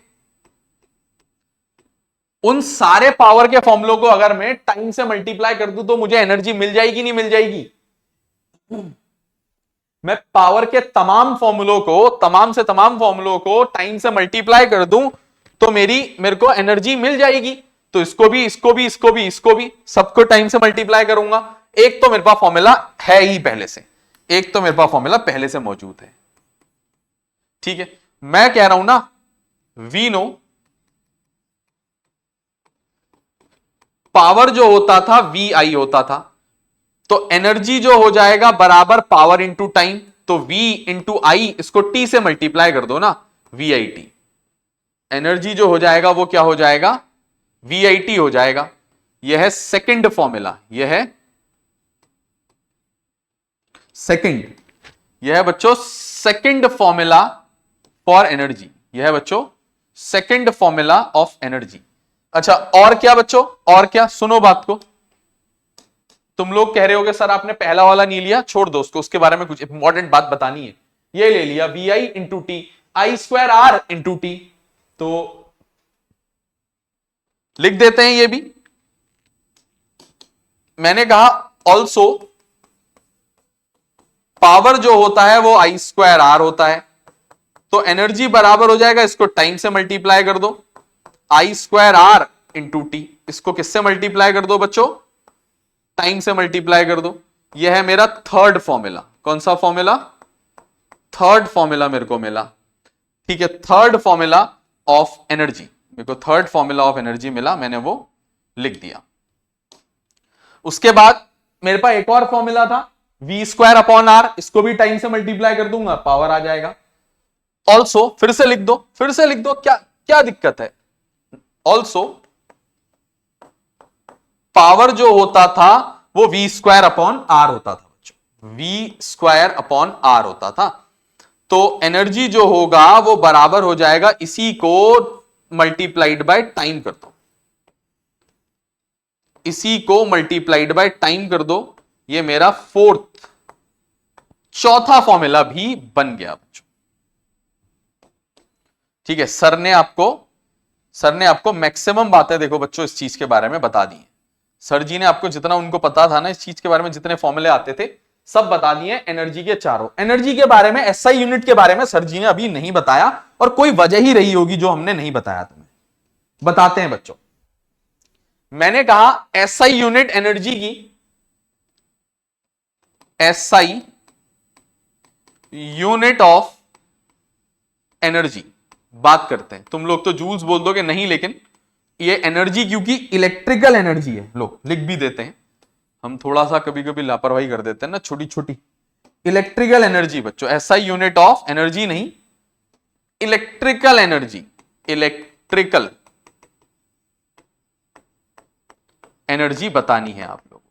उन सारे पावर के फॉर्मूलों को अगर मैं टाइम से मल्टीप्लाई कर दूं तो मुझे एनर्जी मिल जाएगी नहीं मिल जाएगी। मैं पावर के तमाम फॉर्मूलों को, तमाम से तमाम फॉर्मूलों को टाइम से मल्टीप्लाई कर दूं तो मेरे को एनर्जी मिल जाएगी। तो इसको भी, इसको भी, इसको भी, इसको भी, सबको टाइम से मल्टीप्लाई करूंगा। एक तो मेरे पास फॉर्मूला है ही पहले से, एक तो मेरे पास फॉर्मूला पहले से मौजूद है। ठीक है, मैं कह रहा हूं ना, वी नो पावर जो होता था वी आई होता था, तो एनर्जी जो हो जाएगा बराबर पावर इंटू टाइम। तो V इंटू आई, इसको T से मल्टीप्लाई कर दो ना, VIT। एनर्जी जो हो जाएगा वो क्या हो जाएगा, VIT हो जाएगा। यह है सेकंड फॉर्मूला, यह है सेकंड, यह है बच्चों सेकंड फॉर्मूला फॉर एनर्जी, यह है बच्चों सेकंड फॉर्मूला ऑफ एनर्जी। अच्छा और क्या बच्चों, और क्या, सुनो बात को। तुम लोग कह रहे होगे सर आपने पहला वाला नहीं लिया, छोड़ दो उसको, उसके बारे में कुछ इंपॉर्टेंट बात बतानी है। ये ले लिया V I into T, I square R into T, तो लिख देते हैं ये भी। मैंने कहा ऑल्सो पावर जो होता है वो आई स्क्वायर आर होता है, तो एनर्जी बराबर हो जाएगा, इसको टाइम से मल्टीप्लाई कर दो, आई स्क्वायर आर इंटू टी। इसको किससे मल्टीप्लाई कर दो बच्चों, टाइम से मल्टीप्लाई कर दो। यह है मेरा थर्ड फॉर्मूला। कौन सा फॉर्मूला, थर्ड फॉर्मूला मेरे को मिला। ठीक है, थर्ड फॉर्मूला ऑफ एनर्जी, मेरे को थर्ड फॉर्मूला ऑफ एनर्जी मिला, मैंने वो लिख दिया। उसके बाद मेरे पास एक और फॉर्मूला था, वी स्क्वायर अपॉन आर, इसको भी टाइम से मल्टीप्लाई कर दूंगा, पावर आ जाएगा। ऑल्सो फिर से लिख दो, फिर से लिख दो, क्या क्या दिक्कत है। ऑल्सो पावर जो होता था वो वी स्क्वायर अपॉन आर होता था बच्चों, वी स्क्वायर अपॉन आर होता था। तो एनर्जी जो होगा वो बराबर हो जाएगा, इसी को मल्टीप्लाइड बाय टाइम कर दो, इसी को मल्टीप्लाइड बाय टाइम कर दो। ये मेरा फोर्थ, चौथा फॉर्मूला भी बन गया बच्चों। ठीक है, सर ने आपको मैक्सिमम बातें देखो बच्चों इस चीज के बारे में बता दी है। सर जी ने आपको जितना उनको पता था ना इस चीज के बारे में, जितने फॉर्मूले आते थे सब बता दिए एनर्जी के चारों। एनर्जी के बारे में, एसआई यूनिट के बारे में सर जी ने अभी नहीं बताया, और कोई वजह ही रही होगी जो हमने नहीं बताया तुम्हें। बताते हैं बच्चों। मैंने कहा एसआई यूनिट एनर्जी की, एसआई यूनिट ऑफ एनर्जी बात करते हैं। तुम लोग तो जूल्स बोल दोगे नहीं, लेकिन ये एनर्जी क्योंकि इलेक्ट्रिकल एनर्जी है, लो लिख भी देते हैं। हम थोड़ा सा कभी कभी लापरवाही कर देते हैं ना, छोटी छोटी। इलेक्ट्रिकल एनर्जी बच्चों, ऐसा यूनिट ऑफ एनर्जी नहीं, इलेक्ट्रिकल एनर्जी, इलेक्ट्रिकल एनर्जी बतानी है आप लोग।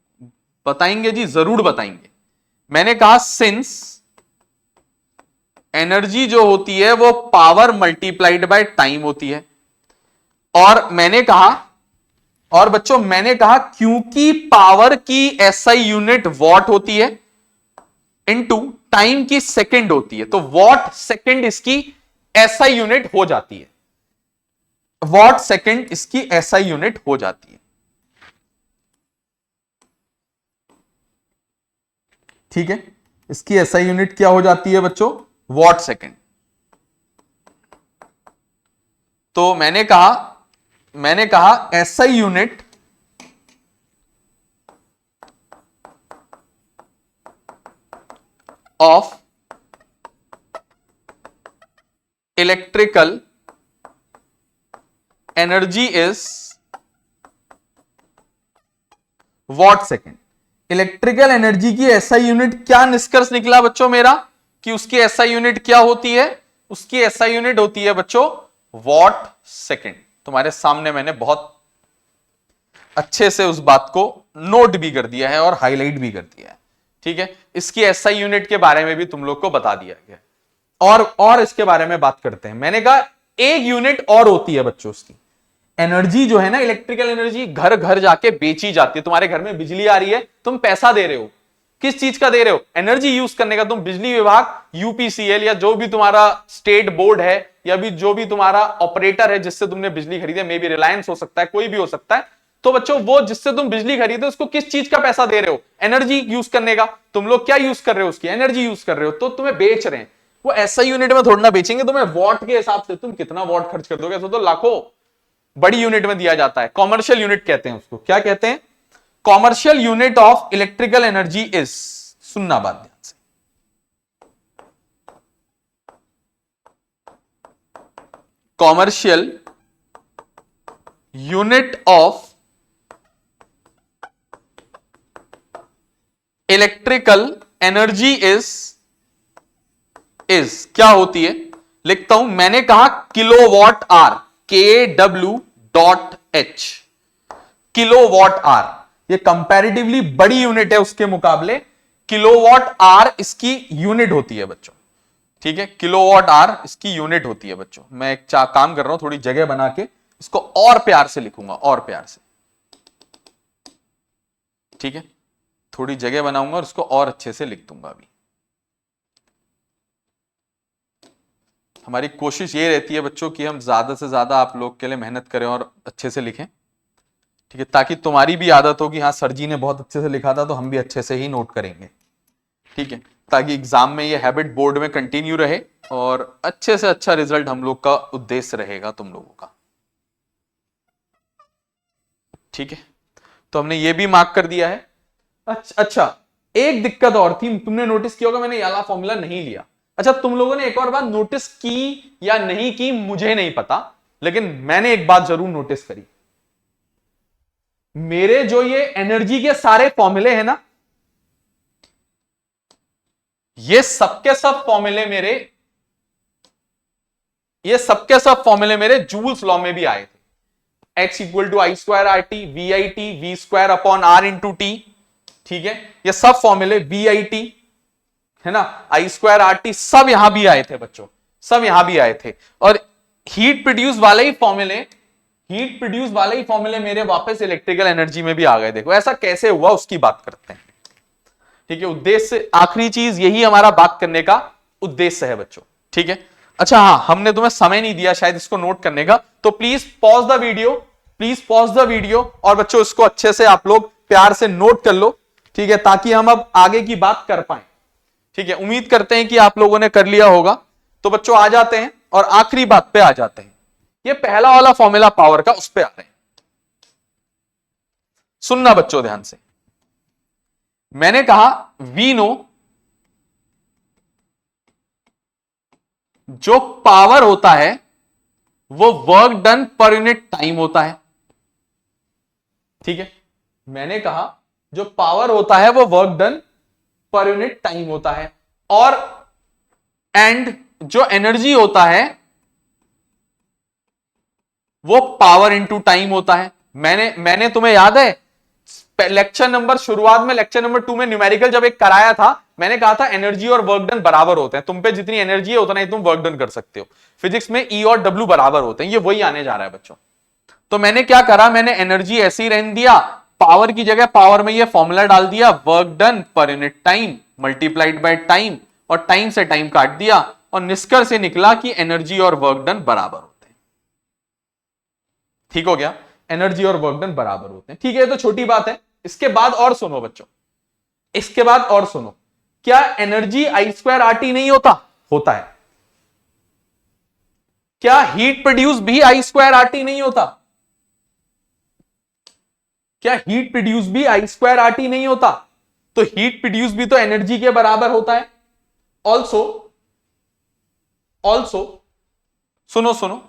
बताएंगे जी, जरूर बताएंगे। मैंने कहा सिंस एनर्जी जो होती है वो पावर मल्टीप्लाइड बाय टाइम होती है, और मैंने कहा, और बच्चों मैंने कहा क्योंकि पावर की एसआई यूनिट वॉट होती है इनटू टाइम की सेकंड होती है, तो वॉट सेकंड इसकी एसआई यूनिट हो जाती है, वॉट सेकंड इसकी एसआई यूनिट हो जाती है। ठीक है, इसकी एसआई यूनिट क्या हो जाती है बच्चों? What second. तो मैंने कहा SI unit of electrical energy is what second. Electrical energy की एसआई यूनिट क्या निष्कर्ष निकला बच्चों मेरा, कि उसकी एसआई यूनिट क्या होती है? उसकी एसआई यूनिट होती है बच्चों वॉट सेकंड। तुम्हारे सामने मैंने बहुत अच्छे से उस बात को नोट भी कर दिया है और हाईलाइट भी कर दिया है। ठीक है, इसकी एसआई यूनिट के बारे में भी तुम लोग को बता दिया गया, और इसके बारे में बात करते हैं। मैंने कहा एक यूनिट और होती है बच्चों, उसकी एनर्जी जो है ना, इलेक्ट्रिकल एनर्जी घर घर जाके बेची जाती है। तुम्हारे घर में बिजली आ रही है, तुम पैसा दे रहे हो, किस चीज का दे रहे हो? एनर्जी यूज करने का। तुम बिजली विभाग, यूपीसीएल या जो भी तुम्हारा स्टेट बोर्ड है, या भी जो भी तुम्हारा ऑपरेटर है जिससे तुमने बिजली खरीदे, मे बी रिलायंस हो सकता है, कोई भी हो सकता है, तो बच्चों वो जिससे तुम बिजली खरीदे उसको किस चीज का पैसा दे रहे हो? एनर्जी यूज करने का। तुम लोग क्या यूज कर रहे हो? उसकी एनर्जी यूज कर रहे हो, तो तुम्हें बेच रहे हैं। वो ऐसा यूनिट में थोड़ा ना बेचेंगे तुम्हें, वॉट के हिसाब से। तुम कितना वॉट खर्च कर दोगे? तो लाखों बड़ी यूनिट में दिया जाता है। कॉमर्शियल यूनिट कहते हैं उसको। क्या कहते हैं? Commercial unit of electrical energy is, सुनना बात ध्यान से, commercial unit of electrical energy is क्या होती है? लिखता हूं, मैंने कहा kilowatt hour, kW.h, kilowatt hour. ये कंपैरेटिवली बड़ी यूनिट है उसके मुकाबले। किलोवाट आर इसकी यूनिट होती है बच्चों। ठीक है, किलोवाट आर इसकी यूनिट होती है बच्चों। मैं एक काम कर रहा हूं, थोड़ी जगह बना के इसको और प्यार से लिखूंगा, और प्यार से। ठीक है, थोड़ी जगह बनाऊंगा और इसको और अच्छे से लिख दूंगा। अभी हमारी कोशिश ये रहती है बच्चों कि हम ज्यादा से ज्यादा आप लोग के लिए मेहनत करें और अच्छे से लिखें। ठीक है, ताकि तुम्हारी भी आदत हो कि हाँ सर जी ने बहुत अच्छे से लिखा था तो हम भी अच्छे से ही नोट करेंगे। ठीक है, ताकि एग्जाम में ये हैबिट बोर्ड में कंटिन्यू रहे और अच्छे से अच्छा रिजल्ट हम लोग का उद्देश्य रहेगा तुम लोगों का। ठीक है, तो हमने ये भी मार्क कर दिया है। अच्छा, एक दिक्कत और थी, तुमने नोटिस किया होगा मैंने ये वाला फॉर्मूला नहीं लिया। अच्छा, तुम लोगों ने एक और बात नोटिस की या नहीं की मुझे नहीं पता, लेकिन मैंने एक बात जरूर नोटिस करी। मेरे जो ये एनर्जी के सारे फॉर्मूले हैं ना, ये सबके सब फॉर्मूले मेरे, ये सबके सब फॉर्मूले मेरे जूल्स लॉ में भी आए थे। x equal to I square R T, V I T V square upon R into T. ठीक है, ये सब फॉर्मूले वी आई टी है ना, आई स्क्वायर आर टी, सब यहां भी आए थे बच्चों, सब यहां भी आए थे। और हीट प्रोड्यूस वाले ही फॉर्मूले, हीट प्रोड्यूस वाले ही फॉर्मूले मेरे वापस इलेक्ट्रिकल एनर्जी में भी आ गए। देखो ऐसा कैसे हुआ उसकी बात करते हैं। ठीक है, उद्देश्य, आखिरी चीज यही हमारा बात करने का उद्देश्य है बच्चों। ठीक है, अच्छा हाँ, हमने तुम्हें समय नहीं दिया शायद इसको नोट करने का, तो please pause the video, please pause the video, और बच्चों इसको अच्छे से आप लोग प्यार से नोट कर लो। ठीक है, ताकि हम अब आगे की बात कर पाए। ठीक है, उम्मीद करते हैं कि आप लोगों ने कर लिया होगा। तो बच्चों आ जाते हैं और आखिरी बात पे आ जाते हैं। ये पहला वाला फॉर्मूला पावर का, उस पे आ रहे हैं। सुनना बच्चों ध्यान से, मैंने कहा वी नो, जो पावर होता है वो work done per unit time होता है। ठीक है, मैंने कहा जो पावर होता है वो work done per unit time होता है, और एंड जो एनर्जी होता है वो पावर इनटू टाइम होता है। मैंने तुम्हें याद है लेक्चर नंबर शुरुआत में लेक्चर नंबर 2 में न्यूमेरिकल जब एक कराया था, मैंने कहा था एनर्जी और वर्क डन बराबर होते हैं, तुम पे जितनी एनर्जी है उतना ही तुम वर्क डन कर सकते हो। फिजिक्स में ई और डब्ल्यू बराबर होते हैं, ये वही आने जा रहा है बच्चों। तो मैंने क्या करा, मैंने एनर्जी ऐसे ही रहने दिया, पावर की जगह पावर में ये फॉर्मूला डाल दिया, work done per unit time multiplied by time, और टाइम से टाइम काट दिया, और निष्कर्ष से निकला कि एनर्जी और वर्क डन बराबर होते हैं। ठीक हो गया, एनर्जी और वर्क डन बराबर होते हैं। ठीक है, तो छोटी बात है। इसके बाद और सुनो बच्चों, इसके बाद और सुनो, क्या एनर्जी I²RT नहीं होता? होता है। क्या हीट प्रोड्यूस भी I²RT नहीं होता? क्या हीट प्रोड्यूस भी I²RT नहीं होता? तो हीट प्रोड्यूस भी तो एनर्जी के बराबर होता है। ऑल्सो सुनो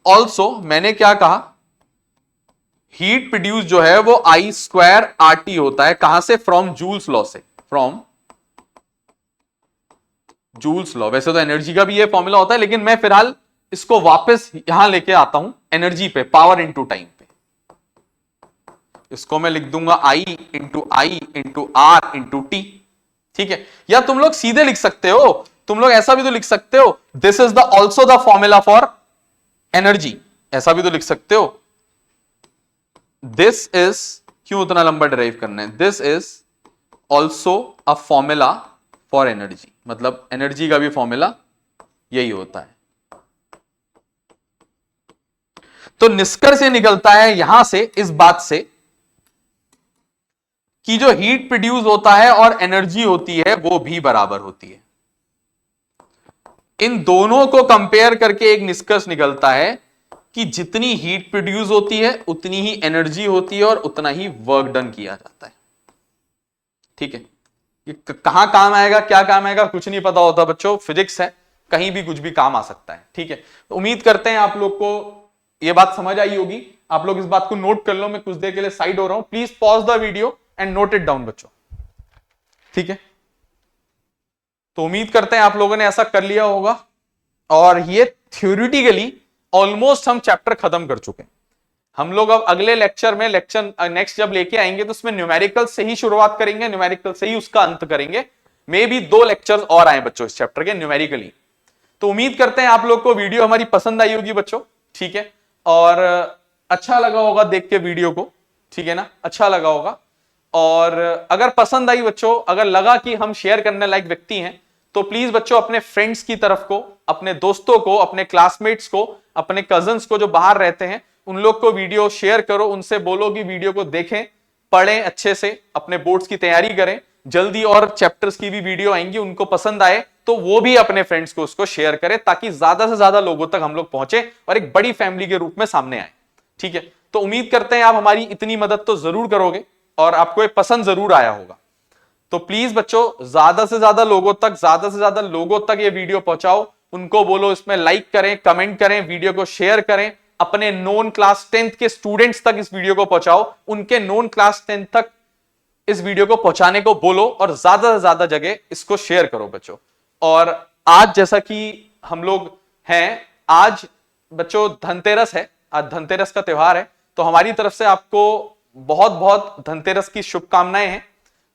ऑल्सो मैंने क्या कहा, हीट प्रोड्यूस जो है वो I²RT होता है। कहां से? फ्रॉम जूल्स लॉ से, फ्रॉम जूल्स लॉ। वैसे तो एनर्जी का भी ये फॉर्मूला होता है, लेकिन मैं फिलहाल इसको वापस यहां लेके आता हूं एनर्जी पे, पावर इंटू टाइम पे। इसको मैं लिख दूंगा I into R into T। ठीक है, या तुम लोग सीधे लिख सकते हो, तुम लोग ऐसा भी तो लिख सकते हो, this is the also the formula for energy, ऐसा भी तो लिख सकते हो। दिस इज, क्यों उतना लंबा डिराइव करना है, this is also a formula for energy, मतलब एनर्जी का भी फॉर्मूला यही होता है। तो निष्कर्ष ये निकलता है यहां से, इस बात से, कि जो हीट प्रोड्यूस होता है और एनर्जी होती है वो भी बराबर होती है। इन दोनों को कंपेयर करके एक निष्कर्ष निकलता है कि जितनी हीट प्रोड्यूस होती है उतनी ही एनर्जी होती है और उतना ही वर्क डन किया जाता है। ठीक है, ये कहां काम आएगा, क्या काम आएगा, कुछ नहीं पता होता बच्चों, फिजिक्स है, कहीं भी कुछ भी काम आ सकता है। ठीक है, तो उम्मीद करते हैं आप लोग को ये बात समझ आई होगी। आप लोग इस बात को नोट कर लो, मैं कुछ देर के लिए साइड हो रहा हूं, please pause the video and note it down बच्चों। ठीक है, तो उम्मीद करते हैं आप लोगों ने ऐसा कर लिया होगा, और ये थ्योरेटिकली ऑलमोस्ट हम चैप्टर खत्म कर चुके हैं। हम लोग अब अगले लेक्चर में, लेक्चर नेक्स्ट जब लेके आएंगे तो उसमें न्यूमेरिकल से ही शुरुआत करेंगे, न्यूमेरिकल से ही उसका अंत करेंगे। मे भी 2 लेक्चर्स और आए बच्चों इस चैप्टर के न्यूमेरिकली। तो उम्मीद करते हैं आप लोग को वीडियो हमारी पसंद आई होगी बच्चों। ठीक है, और अच्छा लगा होगा देख के वीडियो को, ठीक है ना, अच्छा लगा होगा। और अगर पसंद आई बच्चों, अगर लगा कि हम शेयर करने लायक व्यक्ति हैं, तो प्लीज बच्चों अपने फ्रेंड्स की तरफ को, अपने दोस्तों को, अपने क्लासमेट्स को, अपने कजन्स को जो बाहर रहते हैं, उन लोग को वीडियो शेयर करो, उनसे बोलो कि वीडियो को देखें, पढ़ें अच्छे से, अपने बोर्ड्स की तैयारी करें। जल्दी और चैप्टर्स की भी वीडियो आएंगी, उनको पसंद आए तो वो भी अपने फ्रेंड्स को उसको शेयर करें, ताकि ज्यादा से ज्यादा लोगों तक हम लोग पहुंचे और एक बड़ी फैमिली के रूप में सामने आए। ठीक है, तो उम्मीद करते हैं आप हमारी इतनी मदद तो जरूर करोगे और आपको ये पसंद जरूर आया होगा। तो प्लीज बच्चों ज्यादा से ज्यादा लोगों तक ये वीडियो पहुंचाओ, उनको बोलो इसमें लाइक करें, कमेंट करें, वीडियो को शेयर करें, अपने नॉन क्लास 10th के स्टूडेंट्स तक इस वीडियो को पहुंचाओ, उनके नॉन क्लास 10th तक इस वीडियो को पहुंचाने को बोलो, और ज्यादा से ज्यादा जगह इसको शेयर करो बच्चों। और आज जैसा कि हम लोग हैं, आज बच्चों धनतेरस है, आज धनतेरस का त्योहार है, तो हमारी तरफ से आपको बहुत बहुत धनतेरस की शुभकामनाएं हैं।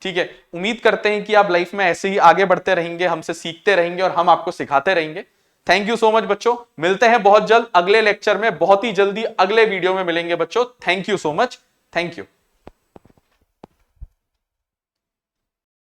ठीक है, उम्मीद करते हैं कि आप लाइफ में ऐसे ही आगे बढ़ते रहेंगे, हमसे सीखते रहेंगे और हम आपको सिखाते रहेंगे। थैंक यू सो मच बच्चों, मिलते हैं बहुत जल्द अगले लेक्चर में, बहुत ही जल्दी अगले वीडियो में मिलेंगे बच्चों। Thank you so much, thank you.